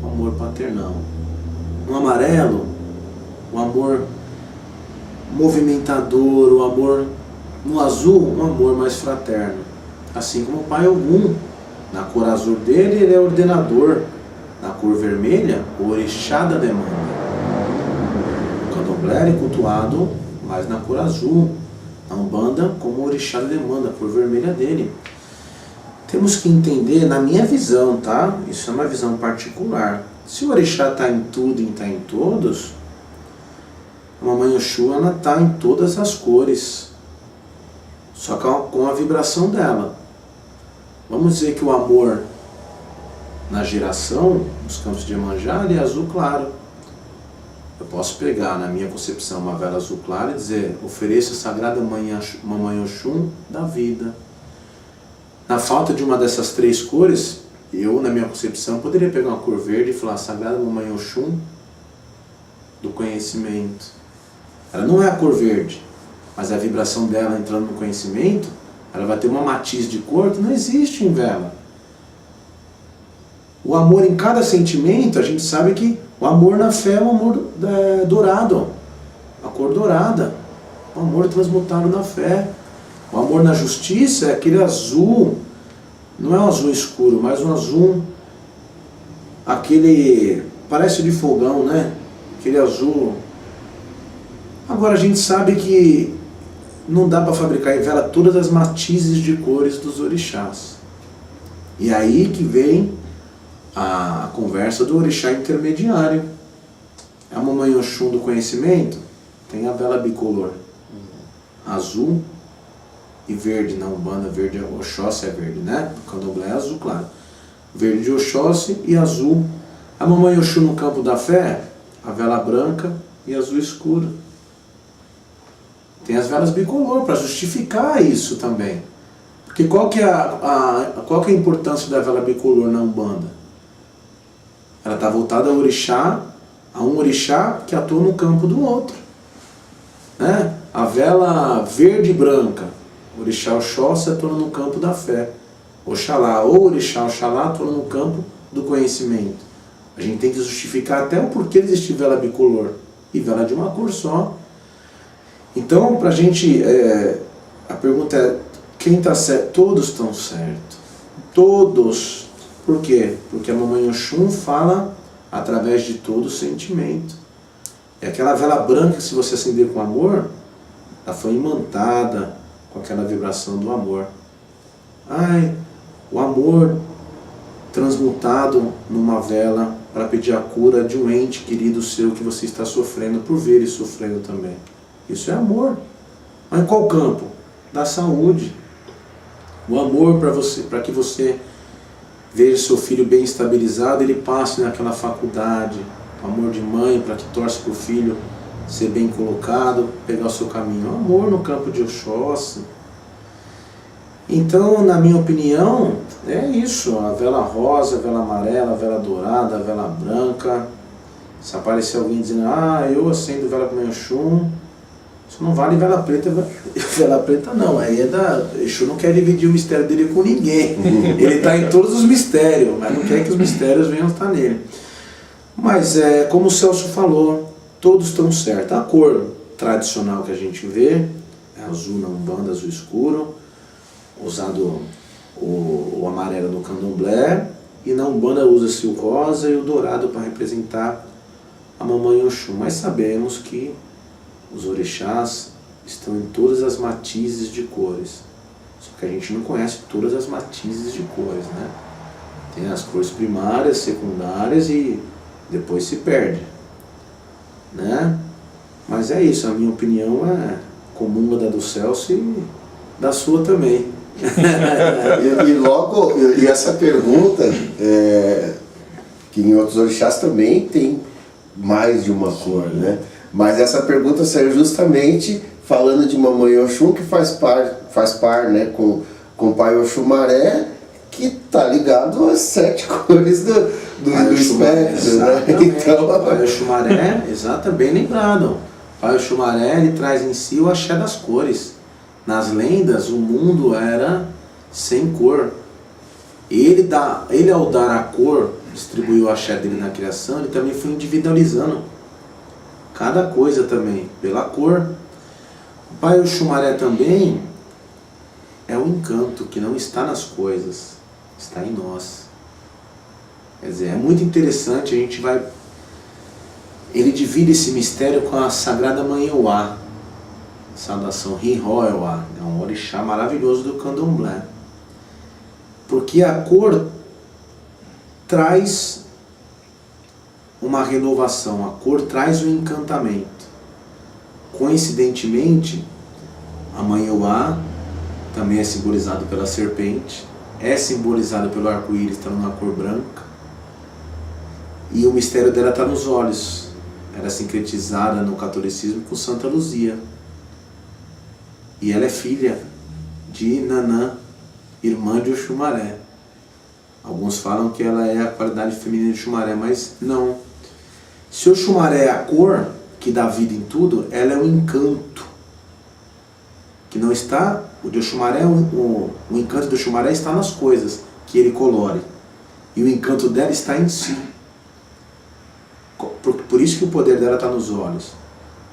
o amor paternal. No amarelo, o amor movimentador, o amor no azul, um amor mais fraterno. Assim como o Pai Ogum, na cor azul dele, ele é ordenador. Na cor vermelha, o orixá da demanda. O candomblé é cultuado mais na cor azul. A Umbanda como o orixá da demanda, a cor vermelha dele. Temos que entender, na minha visão, tá? Isso é uma visão particular. Se o orixá está em tudo e está em todos, a Mamãe Oxum está em todas as cores, só com a vibração dela. Vamos dizer que o amor na geração, nos campos de Iemanjá, ele é azul claro. Eu posso pegar, na minha concepção, uma vela azul clara e dizer: ofereço a sagrada Mamãe Oxum da vida. Na falta de uma dessas três cores, eu, na minha concepção, poderia pegar uma cor verde e falar: sagrada Mamãe Oxum do conhecimento. Ela não é a cor verde, mas a vibração dela entrando no conhecimento, ela vai ter uma matiz de cor que não existe em vela. O amor em cada sentimento, a gente sabe que o amor na fé é o amor dourado, a cor dourada, o amor transmutado na fé. O amor na justiça é aquele azul, não é um azul escuro, mas um azul, aquele, parece de fogão, né? Aquele azul. Agora a gente sabe que não dá para fabricar em vela todas as matizes de cores dos orixás. E aí que vem a conversa do orixá intermediário. A Mamãe Oxum do conhecimento tem a vela bicolor, azul e verde. Na Umbanda, verde, Oxóssi é verde, né? No candomblé é azul claro. Verde de Oxóssi e azul. A Mamãe Oxum no campo da fé, a vela branca e azul escuro. Tem as velas bicolor para justificar isso também. Porque qual que é a importância da vela bicolor na Umbanda? Ela está voltada ao orixá, a um orixá que atua no campo do outro, né? A vela verde e branca, o orixá Oxóssi atua no campo da fé. Oxalá, ou orixá Oxalá atua no campo do conhecimento. A gente tem que justificar até o porquê de existir vela bicolor e vela de uma cor só. Então, para a gente, a pergunta é: quem está certo? Todos estão certos. Todos. Por quê? Porque a Mamãe Oxum fala através de todo sentimento. É aquela vela branca que, se você acender com amor, ela foi imantada com aquela vibração do amor. Ai, o amor transmutado numa vela para pedir a cura de um ente querido seu que você está sofrendo, por ver ele sofrendo também. Isso é amor. Mas em qual campo? Da saúde. O amor para que você veja seu filho bem estabilizado, ele passe naquela faculdade. O amor de mãe para que torce para o filho ser bem colocado, pegar o seu caminho. O amor no campo de Oxóssi. Então, na minha opinião, é isso. A vela rosa, a vela amarela, a vela dourada, a vela branca. Se aparecer alguém dizendo: eu acendo vela com meu Oxum, isso não vale vela preta. Vela preta não, aí é da... Exu não quer dividir o mistério dele com ninguém. Ele está em todos os mistérios, mas não quer que os mistérios venham estar nele. Mas como o Celso falou, todos estão certos. A cor tradicional que a gente vê é azul na Umbanda, azul escuro, usado o amarelo no candomblé, e na Umbanda usa-se o rosa e o dourado para representar a Mamãe Oxum. Mas sabemos que os orixás estão em todas as matizes de cores. Só que a gente não conhece todas as matizes de cores, né? Tem as cores primárias, secundárias e depois se perde, né? Mas é isso, a minha opinião é comunga da do Celso e da sua também. E essa pergunta, que em outros orixás também tem mais de uma cor, né? Mas essa pergunta saiu justamente falando de Mamãe Oxum, que faz par, né, com o pai Oxumaré, que tá ligado às 7 cores do espectro, né? Então, o pai Oxumaré, exato, bem lembrado. O pai Oxumaré, ele traz em si o axé das cores. Nas lendas, o mundo era sem cor. Ele ao dar a cor, distribuiu o axé dele na criação, ele também foi individualizando cada coisa também, pela cor. O pai Oxumaré também é um encanto que não está nas coisas, está em nós. Quer dizer, é muito interessante, ele divide esse mistério com a Sagrada Mãe Euá. Saudação Ri-Ro Euá, é um orixá maravilhoso do candomblé. Porque a cor traz uma renovação, a cor traz um encantamento. Coincidentemente, a Mãe Euá também é simbolizado pela serpente, é simbolizado pelo arco-íris, estando na cor branca, e o mistério dela está nos olhos. Ela é sincretizada no catolicismo com Santa Luzia. E ela é filha de Nanã, irmã de Oxumaré. Alguns falam que ela é a qualidade feminina de Oxumaré, mas não. Se Oxumaré é a cor que dá vida em tudo, ela é um encanto. Que não está, o de Oxumaré, o encanto de Oxumaré está nas coisas que ele colore. E o encanto dela está em si. Por isso que o poder dela está nos olhos.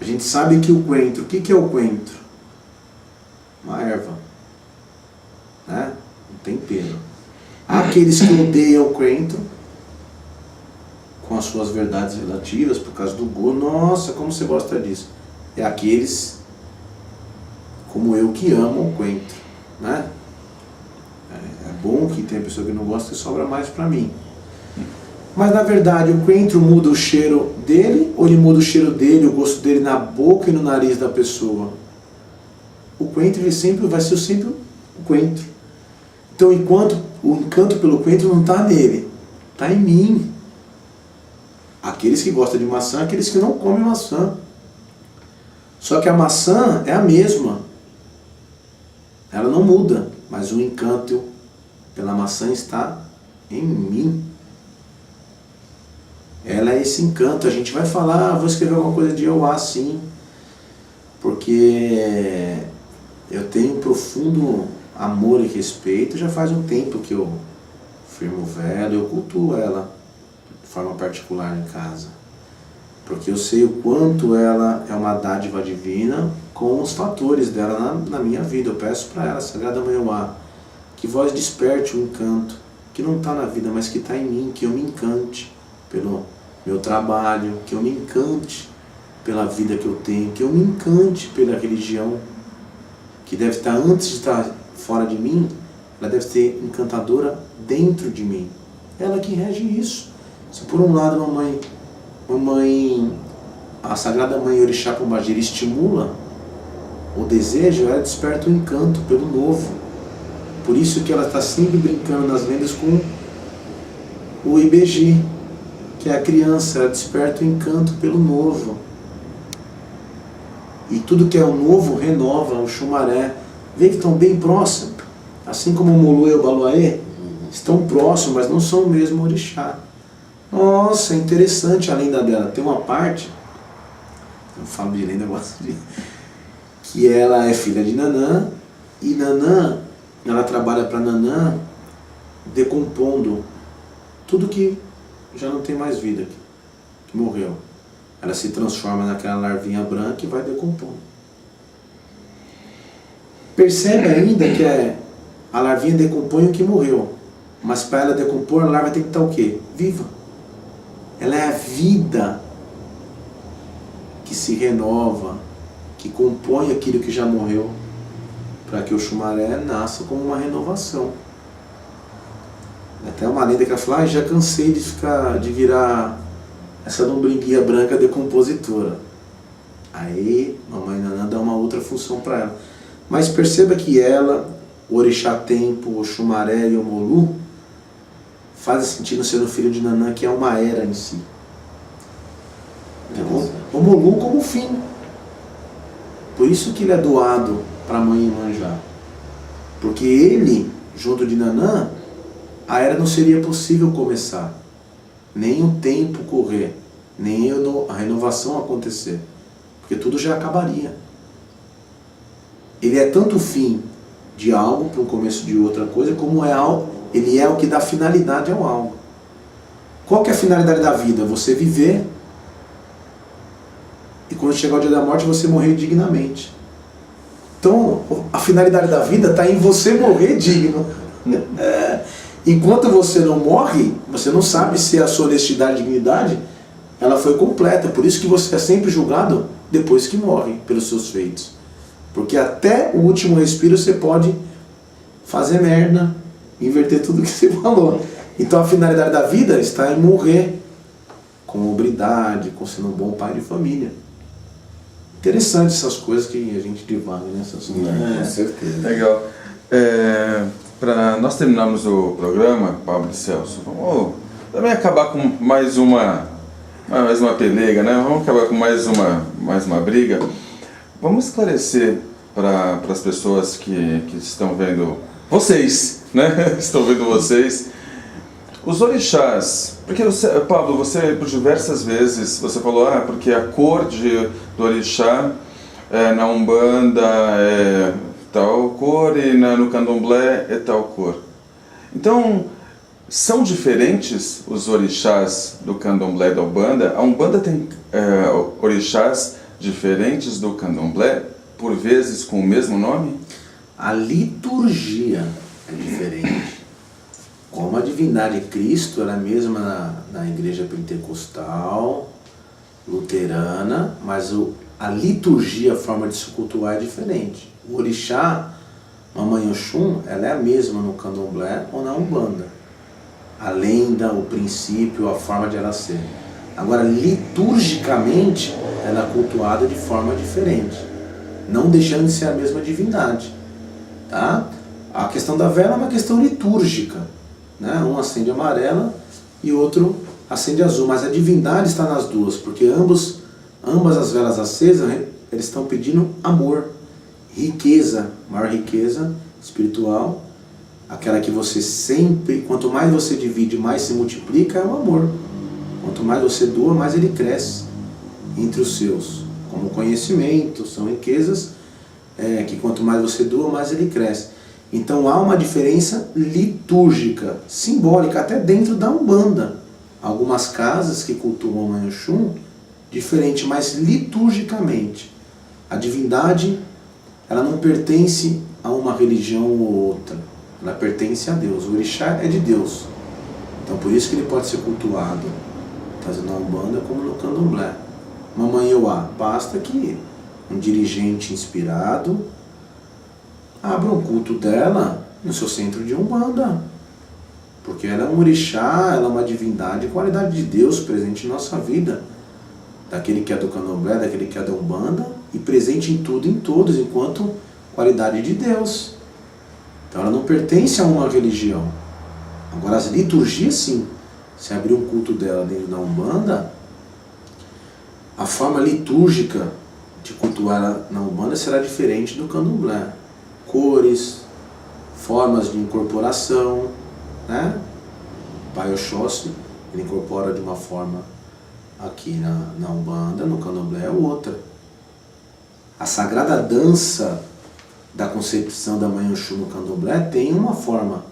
A gente sabe que o coentro, o que é o coentro? Uma erva, né? Um tempero. Há aqueles que odeiam o coentro, com as suas verdades relativas, por causa do gosto. Nossa, como você gosta disso? É aqueles, como eu, que amam o coentro, né? É bom que tem pessoa que não gosta, que sobra mais para mim. Mas na verdade o coentro muda o cheiro dele, ou ele muda o cheiro dele, o gosto dele na boca e no nariz da pessoa? O coentro ele vai ser sempre o coentro. Então, enquanto o encanto pelo coentro não está nele, está em mim. Aqueles que gostam de maçã, aqueles que não comem maçã. Só que a maçã é a mesma. Ela não muda, mas o encanto pela maçã está em mim. Ela é esse encanto. A gente vai falar, vou escrever alguma coisa de Euá, sim. Porque eu tenho um profundo amor e respeito. Já faz um tempo que eu firmo o véu, eu cultuo ela de forma particular em casa. Porque eu sei o quanto ela é uma dádiva divina com os fatores dela na minha vida. Eu peço para ela, Sagrada Mãe Euá, que vós desperte o encanto que não está na vida, mas que está em mim, que eu me encante pelo meu trabalho, que eu me encante pela vida que eu tenho, que eu me encante pela religião, que deve estar, antes de estar fora de mim, ela deve ser encantadora dentro de mim. Ela que rege isso. Se por um lado a Sagrada Mãe Orixá Pombagira estimula o desejo, ela desperta o encanto pelo novo. Por isso que ela está sempre brincando nas lendas com o IBG, que é a criança. Ela desperta o encanto pelo novo. E tudo que é o novo renova. O Xumaré, vê que estão bem próximos, assim como o Mulu e o Baluaê estão próximos, mas não são o mesmo orixá. Nossa, é interessante a lenda dela. Tem uma parte, eu falo de lenda, eu gosto de, que ela é filha de Nanã, e Nanã, ela trabalha para Nanã decompondo tudo que já não tem mais vida, que morreu. Ela se transforma naquela larvinha branca e vai decompondo. Percebe ainda que a larvinha decompõe o que morreu. Mas para ela decompor, a larva tem que estar o quê? Viva. Ela é a vida que se renova, que compõe aquilo que já morreu, para que o Xumaré nasça como uma renovação. Até uma lenda que ela fala, já cansei de virar essa lombriguinha branca decompositora. Aí, mamãe Nanã dá uma outra função para ela. Mas perceba que ela, o Orixá Tempo, o Xumaré e o Molu, fazem sentido ser o filho de Nanã, que é uma era em si. O Molu como fim. Por isso que ele é doado para a mãe Iemanjá. Porque ele, junto de Nanã, a era não seria possível começar. Nem o tempo correr. Nem a renovação acontecer. Porque tudo já acabaria. Ele é tanto o fim de algo para o começo de outra coisa, como ele é o que dá finalidade ao algo. Qual que é a finalidade da vida? Você viver e quando chegar o dia da morte você morrer dignamente. Então a finalidade da vida está em você morrer digno. Enquanto você não morre, você não sabe se a sua honestidade e dignidade ela foi completa. Por isso que você é sempre julgado depois que morre pelos seus feitos. Porque até o último respiro você pode fazer merda, inverter tudo que você falou. Então a finalidade da vida está em morrer com obridade, com sendo um bom pai de família. Interessante essas coisas que a gente divaga nessas coisas. Com certeza. Legal. Para nós terminarmos o programa, Pablo e Celso, vamos também acabar com mais uma pelega, né? Vamos acabar com mais uma briga. Vamos esclarecer para as pessoas que estão vendo vocês, né? Estão vendo vocês. Os orixás, porque Pablo, você por diversas vezes você falou, porque a cor do orixá na Umbanda é tal cor e no Candomblé é tal cor. Então, são diferentes os orixás do Candomblé e da Umbanda? A Umbanda tem orixás diferentes do Candomblé, por vezes com o mesmo nome? A liturgia é diferente. Como a divindade Cristo era a mesma na igreja pentecostal, luterana, mas a liturgia, a forma de se cultuar é diferente. O orixá, Mamãe Oxum, ela é a mesma no Candomblé ou na Umbanda. A lenda, o princípio, a forma de ela ser. Agora, liturgicamente, ela é cultuada de forma diferente, não deixando de ser a mesma divindade. Tá? A questão da vela é uma questão litúrgica, né? Um acende amarela e outro acende azul, mas a divindade está nas duas, porque ambas as velas acesas, eles estão pedindo amor, riqueza, maior riqueza espiritual, aquela que você sempre, quanto mais você divide, mais se multiplica, é o amor. Quanto mais você doa, mais ele cresce entre os seus. Como conhecimento, são riquezas que quanto mais você doa, mais ele cresce. Então há uma diferença litúrgica, simbólica, até dentro da Umbanda. Algumas casas que cultuam a Mãe Oxum, diferente, mas liturgicamente. A divindade, ela não pertence a uma religião ou outra. Ela pertence a Deus. O orixá é de Deus. Então por isso que ele pode ser cultuado, tanto na Umbanda como no Candomblé. Mamãe Euá, basta que um dirigente inspirado abra um culto dela no seu centro de Umbanda. Porque ela é um orixá, ela é uma divindade, qualidade de Deus presente em nossa vida. Daquele que é do Candomblé, daquele que é da Umbanda, e presente em tudo e em todos, enquanto qualidade de Deus. Então ela não pertence a uma religião. Agora as liturgias sim. Se abrir um culto dela dentro da Umbanda, a forma litúrgica de cultuar na Umbanda será diferente do Candomblé. Cores, formas de incorporação, né? O Pai Oxóssi, ele incorpora de uma forma aqui na Umbanda, no Candomblé é outra. A sagrada dança da concepção da Mãe Oxum no Candomblé tem uma forma.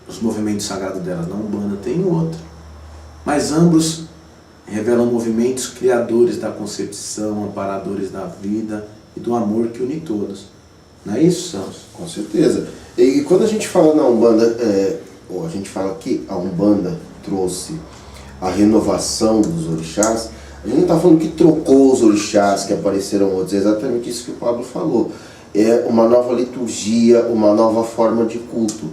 Os movimentos sagrados dela na Umbanda tem outra. Mas ambos revelam movimentos criadores da concepção, amparadores da vida e do amor que une todos. Não é isso, Celso? Com certeza. E quando a gente fala na Umbanda, ou a gente fala que a Umbanda trouxe a renovação dos orixás, a gente não está falando que trocou os orixás que apareceram outros, é exatamente isso que o Pablo falou. É uma nova liturgia, uma nova forma de culto.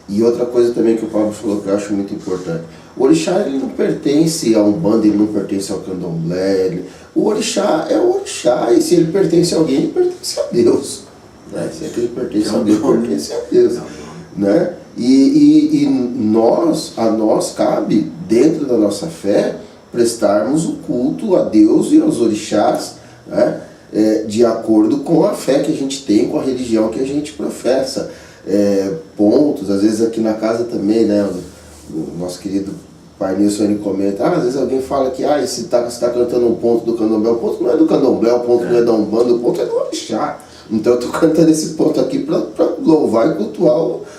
E outra coisa também que o Pablo falou que eu acho muito importante. O orixá ele não pertence a Umbanda, ele não pertence ao Candomblé. O orixá é o orixá, e se ele pertence a alguém, ele pertence a Deus. Né? Se ele pertence a Deus, pertence a Deus. Né? E a nós cabe, dentro da nossa fé, prestarmos o culto a Deus e aos orixás, né? De acordo com a fé que a gente tem, com a religião que a gente professa. Pontos, às vezes aqui na casa também, né? O nosso querido Pai Nilson, ele comenta, às vezes alguém fala que você está cantando um ponto do Candomblé, o ponto não é do Candomblé, o ponto não é da Umbanda, o ponto é do orixá. Então eu estou cantando esse ponto aqui para louvar e cultuar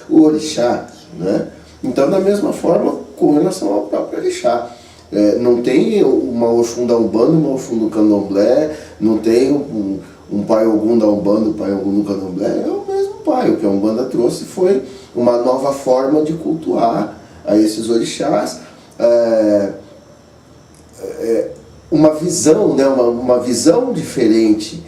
o orixá, né? Então da mesma forma com relação ao próprio orixá. Não tem uma Oxum da Umbanda, uma Oxum do Candomblé, não tem um Pai Ogum da Umbanda, um Pai Ogum do Candomblé, é o mesmo Pai. O que a Umbanda trouxe foi uma nova forma de cultuar a esses orixás, uma visão, né, uma visão diferente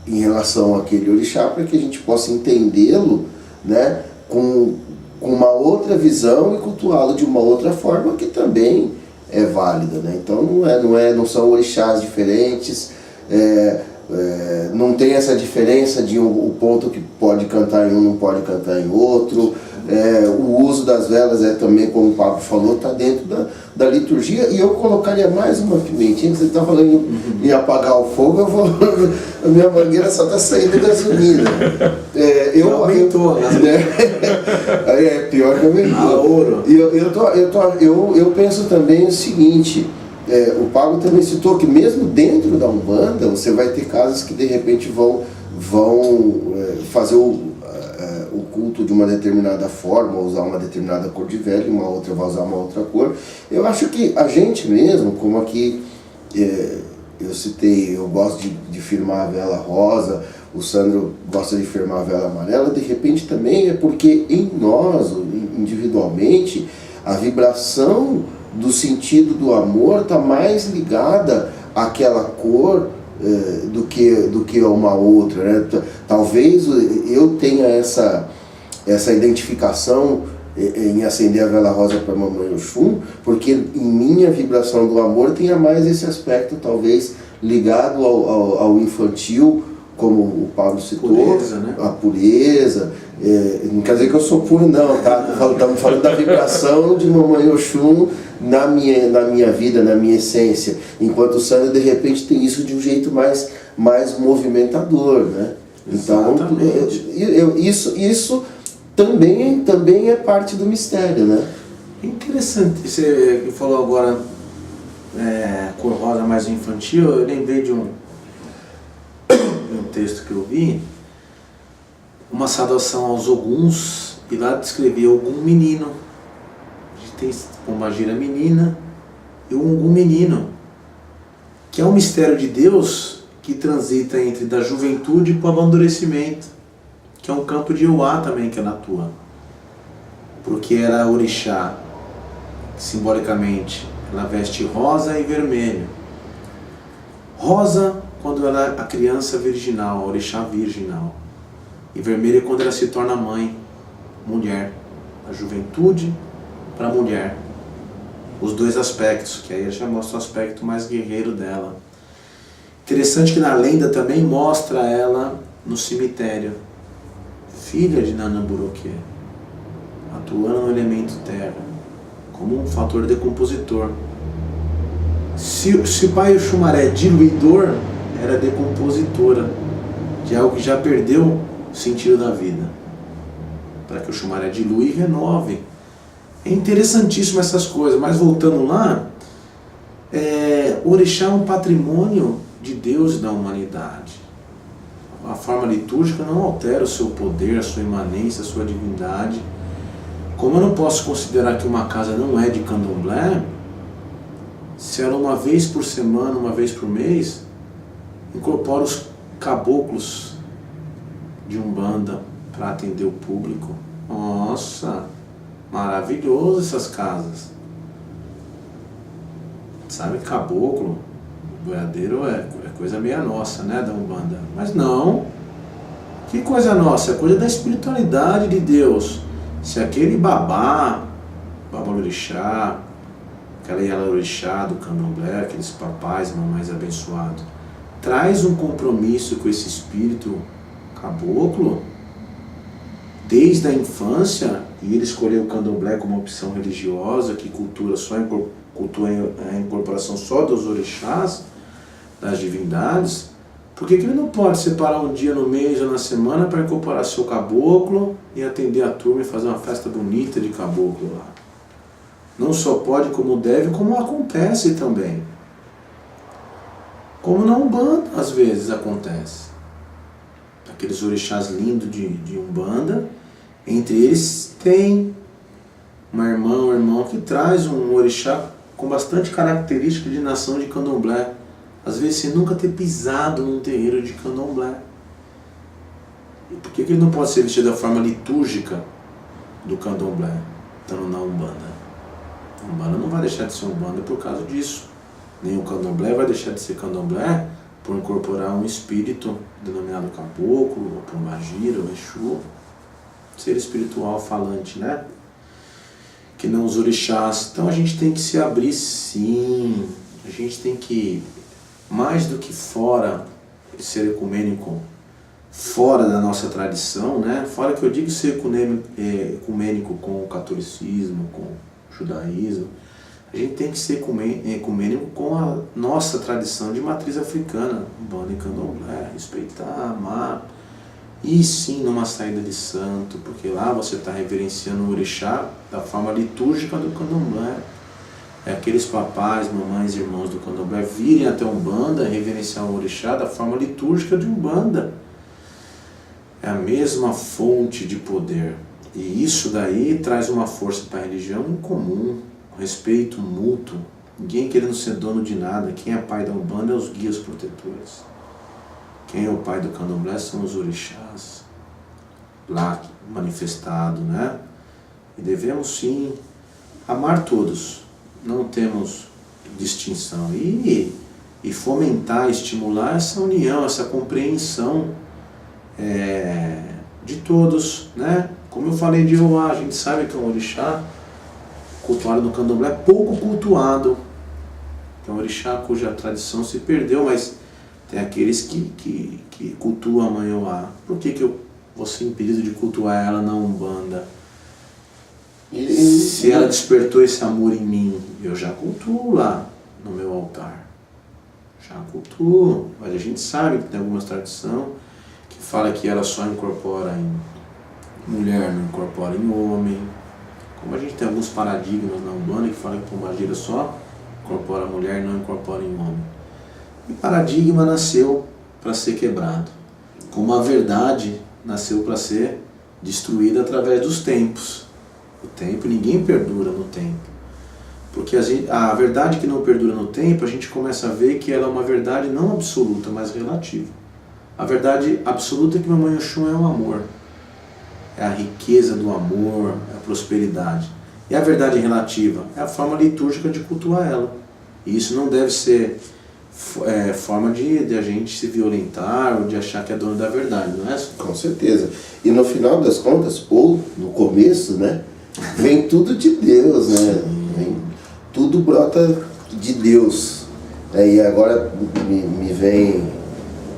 em relação àquele orixá, para que a gente possa entendê-lo, né, com uma outra visão e cultuá-lo de uma outra forma que também é válida, né? Então não são orixás diferentes, não tem essa diferença de o ponto que pode cantar em um não pode cantar em outro. O uso das velas também, como o Pablo falou, está dentro da liturgia. E eu colocaria mais uma pimentinha, que você está falando em apagar o fogo, a minha mangueira só está saindo gasolina. Aumentou, né? Pior que aumentou. Ouro. Eu penso também o seguinte, o Pablo também citou que mesmo dentro da Umbanda, você vai ter casas que de repente vão fazer o culto de uma determinada forma, usar uma determinada cor de vela, e uma outra vai usar uma outra cor. Eu acho que a gente mesmo, como aqui eu citei, eu gosto de firmar a vela rosa, o Sandro gosta de firmar a vela amarela, de repente também é porque em nós, individualmente, a vibração do sentido do amor está mais ligada àquela cor do que a uma outra, né? Talvez eu tenha essa identificação em acender a vela rosa para a Mamãe Oxum, porque em minha vibração do amor tenha mais esse aspecto, talvez ligado ao infantil, como o Pablo citou, pureza, né? A pureza. Não quer dizer que eu sou puro não, tá? Estamos falando da vibração de Mamãe Oxum na minha vida, na minha essência. Enquanto o Sandro, de repente, tem isso de um jeito mais movimentador, né? Então, isso também é parte do mistério, né? É interessante, você falou agora cor rosa mais infantil, eu lembrei de um texto que eu vi, uma saudação aos Oguns, e lá descrevia Ogum menino. A gente tem Pombagira menina e o Ogum menino, que é um mistério de Deus que transita entre da juventude para o amadurecimento, que é um campo de Euá também que ela atua, porque era orixá, simbolicamente ela veste rosa e vermelho. Rosa quando ela é a criança virginal, a orixá virginal, e vermelho quando ela se torna mãe, mulher, a juventude para a mulher, os dois aspectos, que aí já mostra o aspecto mais guerreiro dela. Interessante que na lenda também mostra ela no cemitério, filha de Nanamburoque, atuando no elemento terra, como um fator decompositor. Se o pai Oxumaré diluidor, era decompositora de algo que já perdeu o sentido da vida, para que o Oxumaré dilui e renove. É interessantíssimo essas coisas, mas voltando lá, o orixá é um patrimônio de Deus e da humanidade. A forma litúrgica não altera o seu poder, a sua imanência, a sua divindade. Como eu não posso considerar que uma casa não é de candomblé, se ela uma vez por semana, uma vez por mês, incorpora os caboclos de Umbanda para atender o público. Nossa, maravilhoso essas casas. Sabe, caboclo, boiadeiro é coisa meia nossa, né, da Umbanda. Mas não, que coisa nossa, é coisa da espiritualidade de Deus. Se aquele babalorixá, aquela yalorixá do candomblé, aqueles papais, mamães abençoados, traz um compromisso com esse espírito caboclo, desde a infância, e ele escolheu o candomblé como opção religiosa, que cultua a incorporação só dos orixás, das divindades, por que ele não pode separar um dia no mês ou na semana para incorporar seu caboclo e atender a turma e fazer uma festa bonita de caboclo lá? Não só pode, como deve, como acontece também. Como na Umbanda, às vezes, acontece. Aqueles orixás lindos de Umbanda, entre eles tem uma irmã ou irmão que traz um orixá com bastante característica de nação de candomblé. Às vezes sem nunca ter pisado num terreiro de candomblé. E por que ele não pode ser vestido da forma litúrgica do candomblé, estando na Umbanda? A Umbanda não vai deixar de ser Umbanda por causa disso. Nem o candomblé vai deixar de ser candomblé por incorporar um espírito denominado caboclo, ou pombagira, ou exu, ser espiritual falante, né? Que não os orixás. Então a gente tem que se abrir, sim. A gente tem que, mais do que fora, ser ecumênico, fora da nossa tradição, né? Fora que eu digo ser ecumênico com o catolicismo, com o judaísmo, a gente tem que ser ecumênico com a nossa tradição de matriz africana, Umbanda e candomblé, respeitar, amar, e sim numa saída de santo, porque lá você está reverenciando o orixá da forma litúrgica do candomblé. É aqueles papais, mamães e irmãos do candomblé virem até Umbanda reverenciar o orixá da forma litúrgica de Umbanda. É a mesma fonte de poder. E isso daí traz uma força para a religião em comum, respeito mútuo, ninguém querendo ser dono de nada. Quem é pai da Umbanda é os guias protetores. Quem é o pai do candomblé são os orixás, lá manifestado, né? E devemos sim amar todos, não temos distinção. E fomentar, estimular essa união, essa compreensão de todos, né? Como eu falei de Oá, a gente sabe que é um orixá cultuado no candomblé, pouco cultuado. É um orixá cuja tradição se perdeu, mas tem aqueles que cultuam a mãe Oá. Por que eu vou ser impedido de cultuar ela na Umbanda? Se ela despertou esse amor em mim, eu já cultuo lá no meu altar. Já cultuo. Mas a gente sabe que tem algumas tradições que fala que ela só incorpora em mulher, não incorpora em homem. Como a gente tem alguns paradigmas na Umbanda que falam que pombagira só incorpora mulher e não incorpora em homem. E paradigma nasceu para ser quebrado. Como a verdade nasceu para ser destruída através dos tempos. O tempo, ninguém perdura no tempo. Porque a verdade que não perdura no tempo, a gente começa a ver que ela é uma verdade não absoluta, mas relativa. A verdade absoluta é que Mamãe Oxum é o amor. É a riqueza do amor, é a prosperidade. E a verdade relativa é a forma litúrgica de cultuar ela. E isso não deve ser forma de a gente se violentar ou de achar que é dono da verdade, não é? Com certeza. E no final das contas, ou no começo, né, vem tudo de Deus, né? Tudo brota de Deus. E agora me vem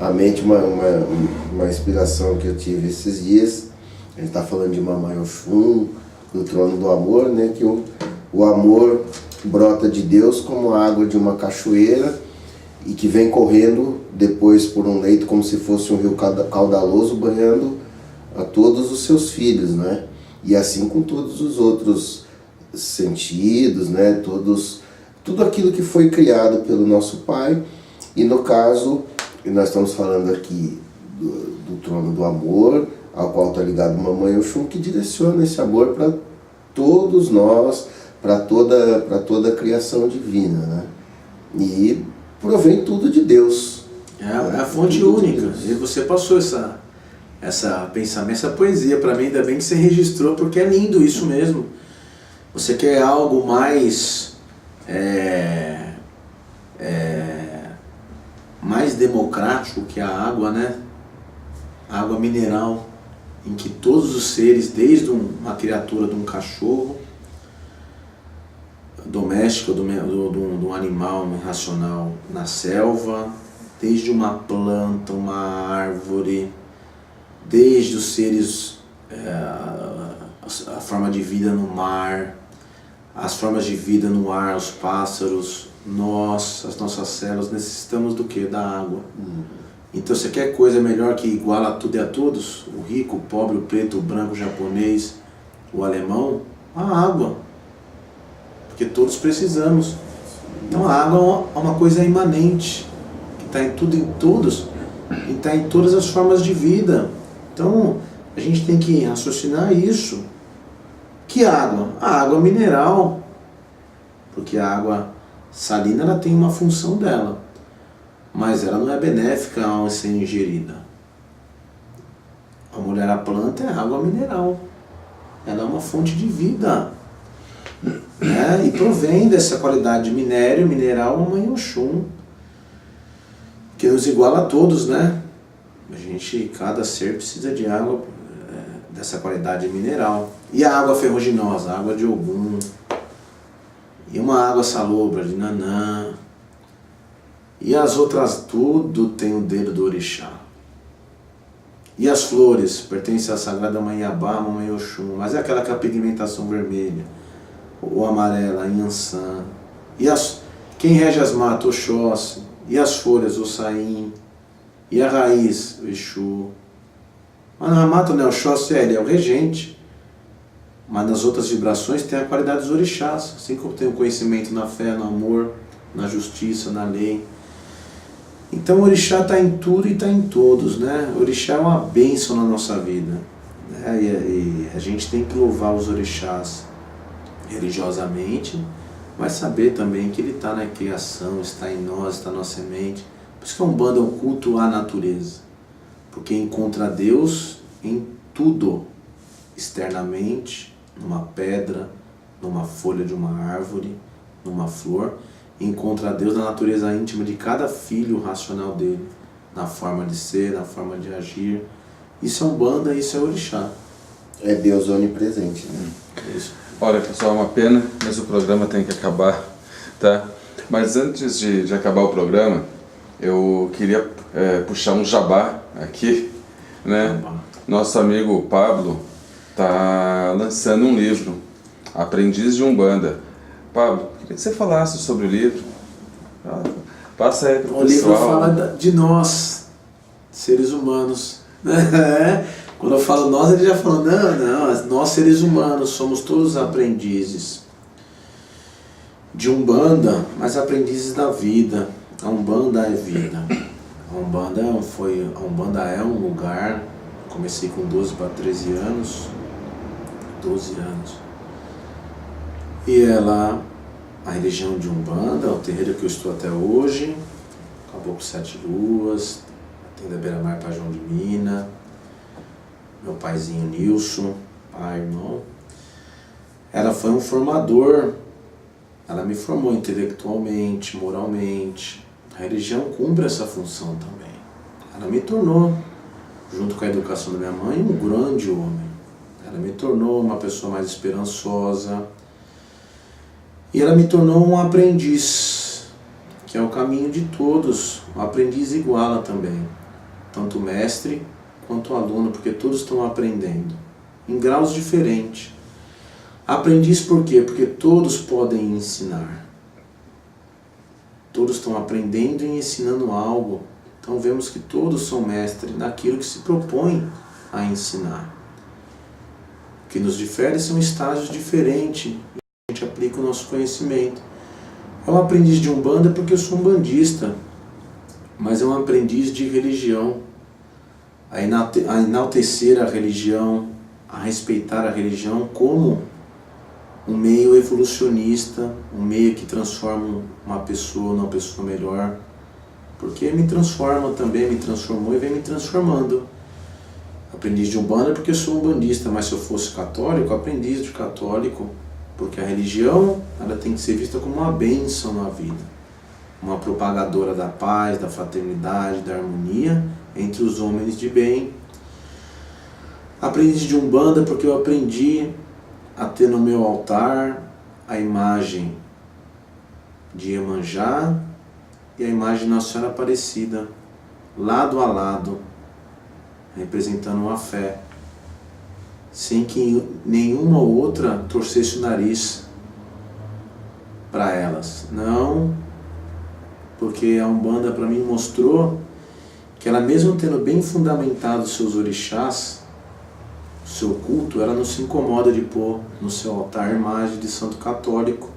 à mente uma inspiração que eu tive esses dias. A gente está falando de Mamãe Oxum, do trono do amor, né? Que o amor brota de Deus como a água de uma cachoeira e que vem correndo depois por um leito como se fosse um rio caudaloso, banhando a todos os seus filhos, né? E assim com todos os outros sentidos, né? Tudo aquilo que foi criado pelo nosso Pai. E no caso, nós estamos falando aqui do trono do amor, ao qual está ligado Mamãe Oxum, que direciona esse amor para todos nós, para toda a criação divina, né? E provém tudo de Deus. É a fonte única. E você passou pensamento, essa poesia para mim, ainda bem que você registrou, porque é lindo isso mesmo. Você quer algo mais mais democrático que a água, né? A água mineral, em que todos os seres, desde uma criatura de um cachorro doméstico, de um animal irracional na selva, desde uma planta, uma árvore, desde os seres, a forma de vida no mar, as formas de vida no ar, os pássaros, as nossas células necessitamos do que? Da água. Então você quer coisa melhor que iguala a tudo e a todos? O rico, o pobre, o preto, o branco, o japonês, o alemão? A água. Porque todos precisamos. Então a água é uma coisa imanente, que está em tudo e em todos, e está em todas as formas de vida. Então a gente tem que raciocinar isso. Que água? A água mineral. Porque a água salina ela tem uma função dela, mas ela não é benéfica ao ser ingerida. A mulher a planta é água mineral. Ela é uma fonte de vida, né? E provém dessa qualidade de minério, mineral, a Mãe Oxum, que nos iguala a todos, né? Cada ser precisa de água dessa qualidade mineral. E a água ferruginosa, a água de Ogum, e uma água salobra de Nanã, e as outras tudo tem o dedo do orixá. E as flores pertencem à Sagrada Mãe Iabá, Mãe Oxum, mas é aquela com a pigmentação vermelha, ou amarela, Inhansã. E quem rege as matas, Oxóssi, e as folhas, Ossain, e a raiz, o Exu. Mas na mata, né, Oxóssi ele é o regente, mas nas outras vibrações tem a qualidade dos orixás, assim como tem o conhecimento na fé, no amor, na justiça, na lei. Então o orixá está em tudo e está em todos, né? O orixá é uma bênção na nossa vida, né? E a gente tem que louvar os orixás religiosamente, mas saber também que ele está na criação, está em nós, está na nossa mente. Por isso que a Umbanda é um culto à natureza, porque encontra Deus em tudo, externamente, numa pedra, numa folha de uma árvore, numa flor, e encontra Deus na natureza íntima de cada filho racional dele, na forma de ser, na forma de agir. Isso é Umbanda, isso é orixá. É Deus onipresente, né? Isso. Olha, pessoal, é uma pena, mas o programa tem que acabar, tá? Mas antes de acabar o programa, eu queria puxar um jabá aqui, né? Nosso amigo Pablo está lançando um livro, Aprendiz de Umbanda. Pablo, queria que você falasse sobre o livro. Passa aí para o pessoal. O livro fala de nós, seres humanos. Quando eu falo nós, ele já falou, não, nós seres humanos somos todos aprendizes de Umbanda, mas aprendizes da vida. A Umbanda é vida. A Umbanda é um lugar, comecei com 12 para 13 anos, 12 anos. E a religião de Umbanda, o terreiro que eu estou até hoje, Caboclo Sete Luas, Tenda Beira-Mar para João de Mina, meu paizinho Nilson, pai, irmão. Ela foi um formador, ela me formou intelectualmente, moralmente. A religião cumpre essa função também. Ela me tornou, junto com a educação da minha mãe, um grande homem. Ela me tornou uma pessoa mais esperançosa. E ela me tornou um aprendiz, que é o caminho de todos. O aprendiz iguala também, tanto o mestre quanto o aluno, porque todos estão aprendendo, em graus diferentes. Aprendiz por quê? Porque todos podem ensinar. Todos estão aprendendo e ensinando algo. Então vemos que todos são mestres naquilo que se propõe a ensinar. O que nos difere são estágios diferentes. A gente aplica o nosso conhecimento. É um aprendiz de Umbanda porque eu sou umbandista, mas é um aprendiz de religião. A enaltecer a religião, a respeitar a religião como um meio evolucionista, um meio que transforma uma pessoa numa pessoa melhor, porque me transforma também, me transformou e vem me transformando. Aprendiz de Umbanda porque eu sou umbandista, mas se eu fosse católico, aprendiz de católico, porque a religião ela tem que ser vista como uma bênção na vida, uma propagadora da paz, da fraternidade, da harmonia entre os homens de bem. Aprendiz de Umbanda porque eu aprendi a ter no meu altar a imagem de Iemanjá e a imagem de Nossa Senhora Aparecida, lado a lado, representando uma fé, sem que nenhuma outra torcesse o nariz para elas. Não, porque a Umbanda para mim mostrou que ela, mesmo tendo bem fundamentado os seus orixás, o seu culto, ela não se incomoda de pôr no seu altar a imagem de santo católico,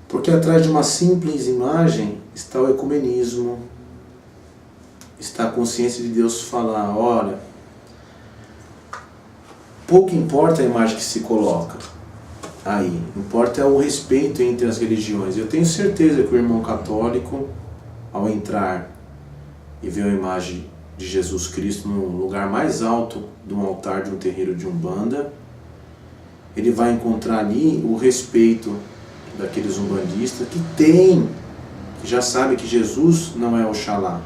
porque atrás de uma simples imagem está o ecumenismo, está a consciência de Deus falar, olha, pouco importa a imagem que se coloca aí, importa é o respeito entre as religiões. Eu tenho certeza que o irmão católico, ao entrar e ver a imagem de Jesus Cristo no lugar mais alto de um altar de um terreiro de Umbanda, ele vai encontrar ali o respeito daqueles umbandistas que já sabe que Jesus não é Oxalá,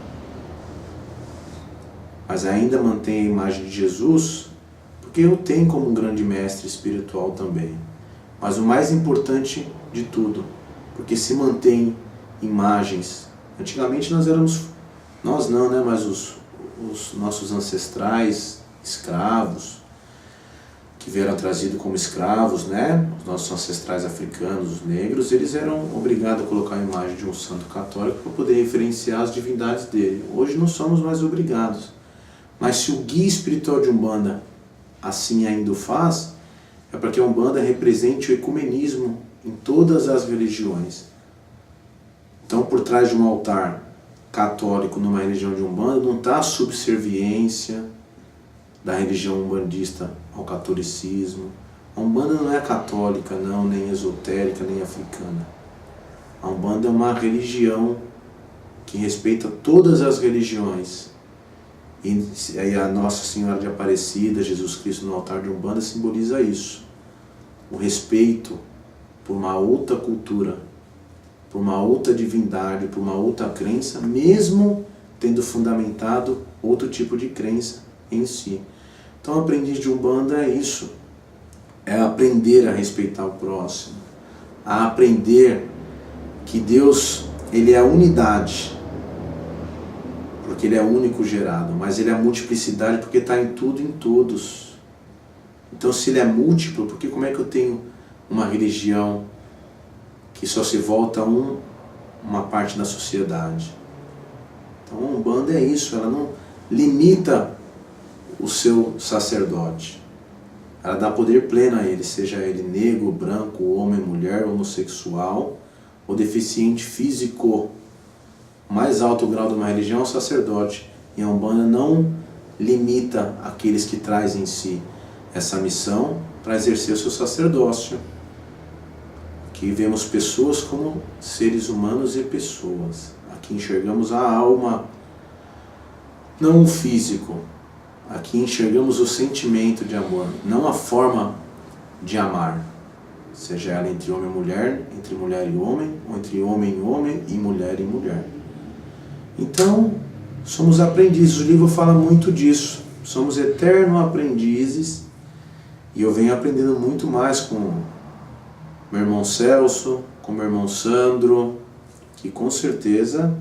mas ainda mantém a imagem de Jesus, porque eu tenho como um grande mestre espiritual também. Mas o mais importante de tudo, porque se mantém imagens. Antigamente nós não, né? Mas os nossos ancestrais, escravos, que vieram trazidos como escravos, né? Os nossos ancestrais africanos, os negros, eles eram obrigados a colocar a imagem de um santo católico para poder referenciar as divindades dele. Hoje não somos mais obrigados. Mas se o guia espiritual de Umbanda assim ainda o faz, é para que a Umbanda represente o ecumenismo em todas as religiões. Então, por trás de um altar católico numa religião de Umbanda, não está a subserviência da religião umbandista ao catolicismo. A Umbanda não é católica, não, nem esotérica, nem africana. A Umbanda é uma religião que respeita todas as religiões. E a Nossa Senhora de Aparecida, Jesus Cristo no altar de Umbanda simboliza isso. O respeito por uma outra cultura, por uma outra divindade, por uma outra crença, mesmo tendo fundamentado outro tipo de crença em si. Então, o aprendiz de Umbanda é isso. É aprender a respeitar o próximo. A aprender que Deus, Ele é a unidade, porque Ele é único gerado, mas Ele é a multiplicidade porque está em tudo e em todos. Então, se Ele é múltiplo, porque como é que eu tenho uma religião que só se volta a uma parte da sociedade? Então, a Umbanda é isso, ela não limita o seu sacerdote. Ela dá poder pleno a ele, seja ele negro, branco, homem, mulher, homossexual ou deficiente físico. O mais alto grau de uma religião é o sacerdote. E a Umbanda não limita aqueles que trazem em si essa missão para exercer o seu sacerdócio. Aqui vemos pessoas como seres humanos e pessoas. Aqui enxergamos a alma, não o físico. Aqui enxergamos o sentimento de amor, não a forma de amar. Seja ela entre homem e mulher, entre mulher e homem, ou entre homem e homem e mulher. Então, somos aprendizes. O livro fala muito disso. Somos eternos aprendizes. E eu venho aprendendo muito mais com meu irmão Celso, com meu irmão Sandro, que com certeza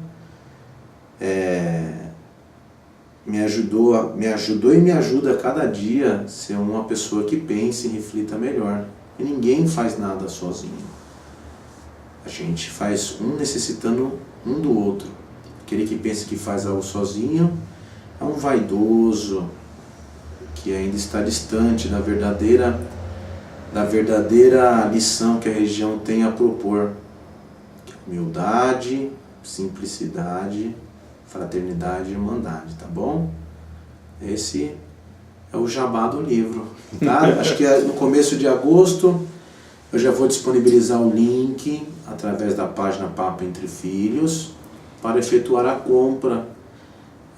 me ajudou e me ajuda a cada dia a ser uma pessoa que pense e reflita melhor. E ninguém faz nada sozinho. A gente faz um necessitando um do outro. Aquele que pensa que faz algo sozinho é um vaidoso, que ainda está distante da verdadeira lição que a religião tem a propor. Humildade, simplicidade, fraternidade e irmandade, tá bom? Esse é o jabá do livro, tá? Acho que no começo de agosto eu já vou disponibilizar o link através da página Papo Entre Filhos para efetuar a compra.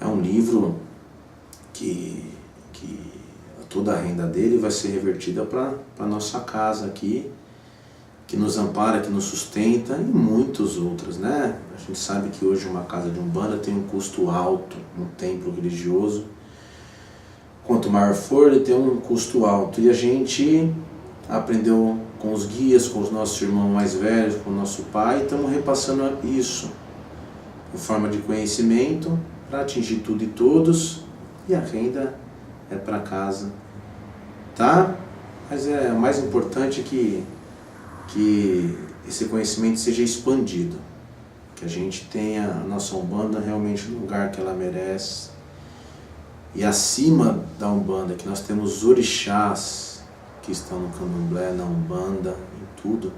É um livro que que toda a renda dele vai ser revertida para a nossa casa aqui, que nos ampara, que nos sustenta, e muitos outros, né? A gente sabe que hoje uma casa de Umbanda tem um custo alto, um templo religioso. Quanto maior for, ele tem um custo alto. E a gente aprendeu com os guias, com os nossos irmãos mais velhos, com o nosso pai, e estamos repassando isso em forma de conhecimento para atingir tudo e todos, e a renda é para casa, tá? Mas é o mais importante que esse conhecimento seja expandido, que a gente tenha a nossa Umbanda realmente no lugar que ela merece, e acima da Umbanda, que nós temos orixás que estão no Candomblé, na Umbanda, em tudo,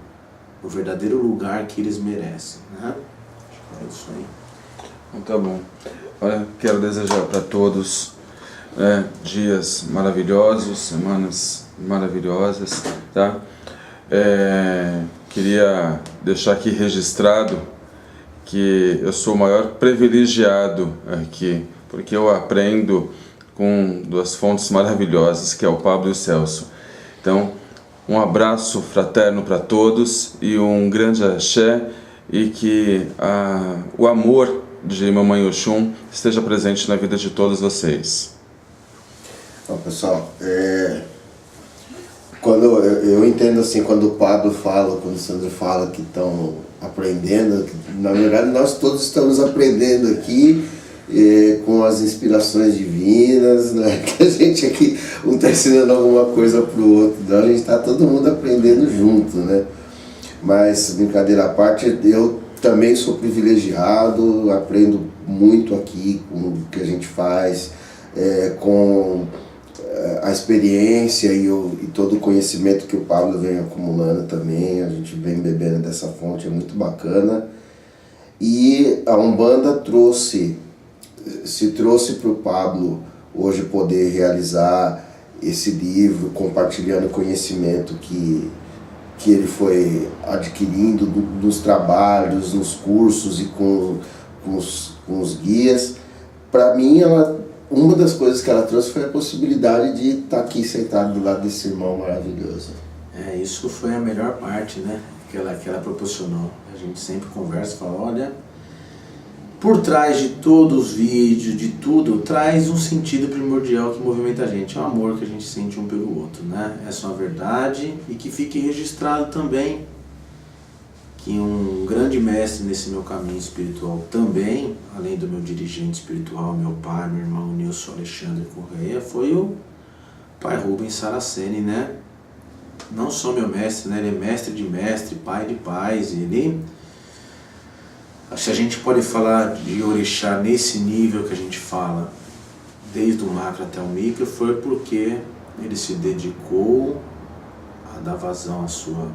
no verdadeiro lugar que eles merecem, né? Acho que é isso aí. Tá bom. Olha, quero desejar para todos dias maravilhosos, semanas maravilhosas, tá? Queria deixar aqui registrado que eu sou o maior privilegiado aqui, porque eu aprendo com duas fontes maravilhosas, que é o Pablo e o Celso. Então, um abraço fraterno para todos e um grande axé, e que o amor de Mamãe Oxum esteja presente na vida de todos vocês. Bom, pessoal, quando eu entendo assim, quando o Pablo fala, quando o Sandro fala que estão aprendendo, na verdade nós todos estamos aprendendo aqui com as inspirações divinas, né? Que a gente aqui, um está ensinando alguma coisa para o outro, então a gente está todo mundo aprendendo junto, né? Mas, brincadeira à parte, eu também sou privilegiado, aprendo muito aqui com o que a gente faz, com a experiência e todo o conhecimento que o Pablo vem acumulando também, a gente vem bebendo dessa fonte, é muito bacana. E a Umbanda se trouxe para o Pablo hoje poder realizar esse livro, compartilhando conhecimento que ele foi adquirindo nos trabalhos, nos cursos e com os guias. Para mim, uma das coisas que ela trouxe foi a possibilidade de estar aqui sentado do lado desse irmão maravilhoso. Isso foi a melhor parte, né? Que ela proporcionou. A gente sempre conversa e fala, olha, por trás de todos os vídeos, de tudo, traz um sentido primordial que movimenta a gente. É o amor que a gente sente um pelo outro, né? Essa é uma verdade, e que fique registrado também que um grande mestre nesse meu caminho espiritual também, além do meu dirigente espiritual, meu pai, meu irmão Nilson Alexandre Correia, foi o pai Rubens Saraceni, né? Não só meu mestre, né? Ele é mestre de mestre, pai de pais, se a gente pode falar de orixá nesse nível que a gente fala, desde o macro até o micro, foi porque ele se dedicou a dar vazão à sua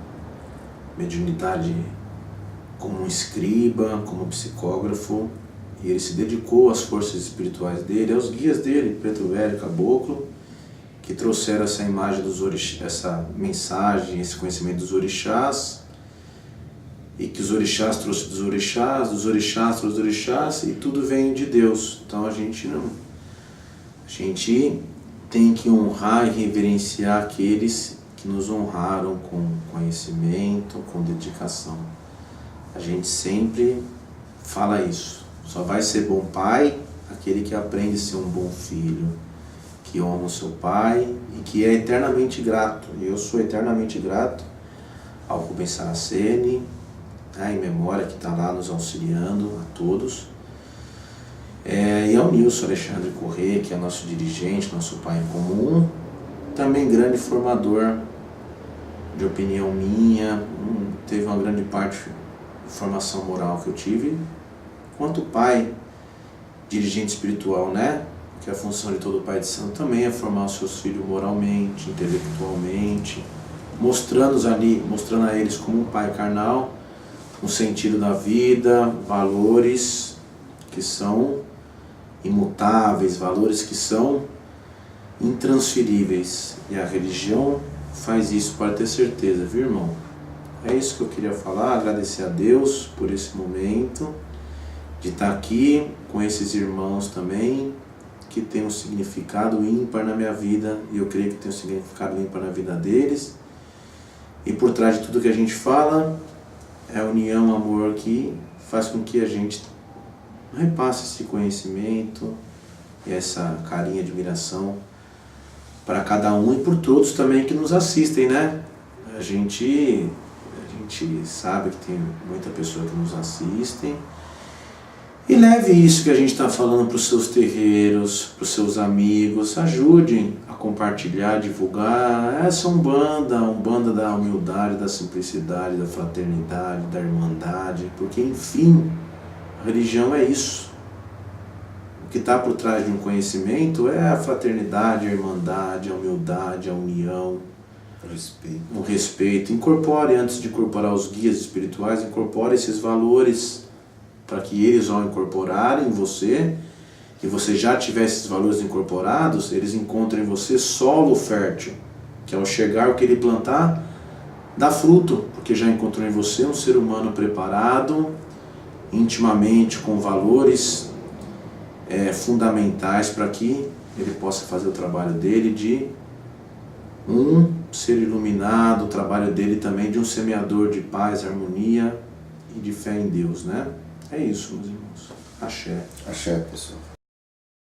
mediunidade como um escriba, como psicógrafo, e ele se dedicou às forças espirituais dele, aos guias dele, Preto Velho, Caboclo, que trouxeram essa imagem dos orixás, essa mensagem, esse conhecimento dos orixás, e que os orixás trouxeram dos orixás trouxeram dos orixás, e tudo vem de Deus. Então a gente tem que honrar e reverenciar aqueles que nos honraram com conhecimento, com dedicação. A gente sempre fala isso. Só vai ser bom pai aquele que aprende a ser um bom filho, que honra o seu pai e que é eternamente grato. E eu sou eternamente grato ao Rubens Saraceni, em memória, que está lá nos auxiliando a todos. E ao Nilson Alexandre Correia, que é nosso dirigente, nosso pai em comum, também grande formador de opinião minha, teve uma grande parte de formação moral que eu tive, quanto pai, dirigente espiritual, né? Que a função de todo pai de santo também é formar os seus filhos moralmente, intelectualmente, mostrando a eles como um pai carnal, o sentido da vida, valores que são imutáveis, valores que são intransferíveis. E a religião faz isso, pode ter certeza, viu, irmão? É isso que eu queria falar, agradecer a Deus por esse momento, de estar aqui com esses irmãos também, que tem um significado ímpar na minha vida, e eu creio que tem um significado ímpar na vida deles. E por trás de tudo que a gente fala, é a união, amor, que faz com que a gente repasse esse conhecimento e essa carinha de admiração para cada um e por todos também que nos assistem, né? A gente sabe que tem muita pessoa que nos assistem. E leve isso que a gente está falando para os seus terreiros, para os seus amigos. Ajudem a compartilhar, divulgar essa Umbanda da humildade, da simplicidade, da fraternidade, da irmandade. Porque, enfim, a religião é isso. O que está por trás de um conhecimento é a fraternidade, a irmandade, a humildade, a união. O respeito. Incorpore, antes de incorporar os guias espirituais, incorpore esses valores para que eles, ao incorporarem você, e você já tiver esses valores incorporados, eles encontrem em você solo fértil, que ao chegar o que ele plantar, dá fruto, porque já encontrou em você um ser humano preparado, intimamente, com valores fundamentais para que ele possa fazer o trabalho dele de ser iluminado, o trabalho dele também de um semeador de paz, harmonia e de fé em Deus, né? É isso, meus irmãos. Axé. Axé, pessoal.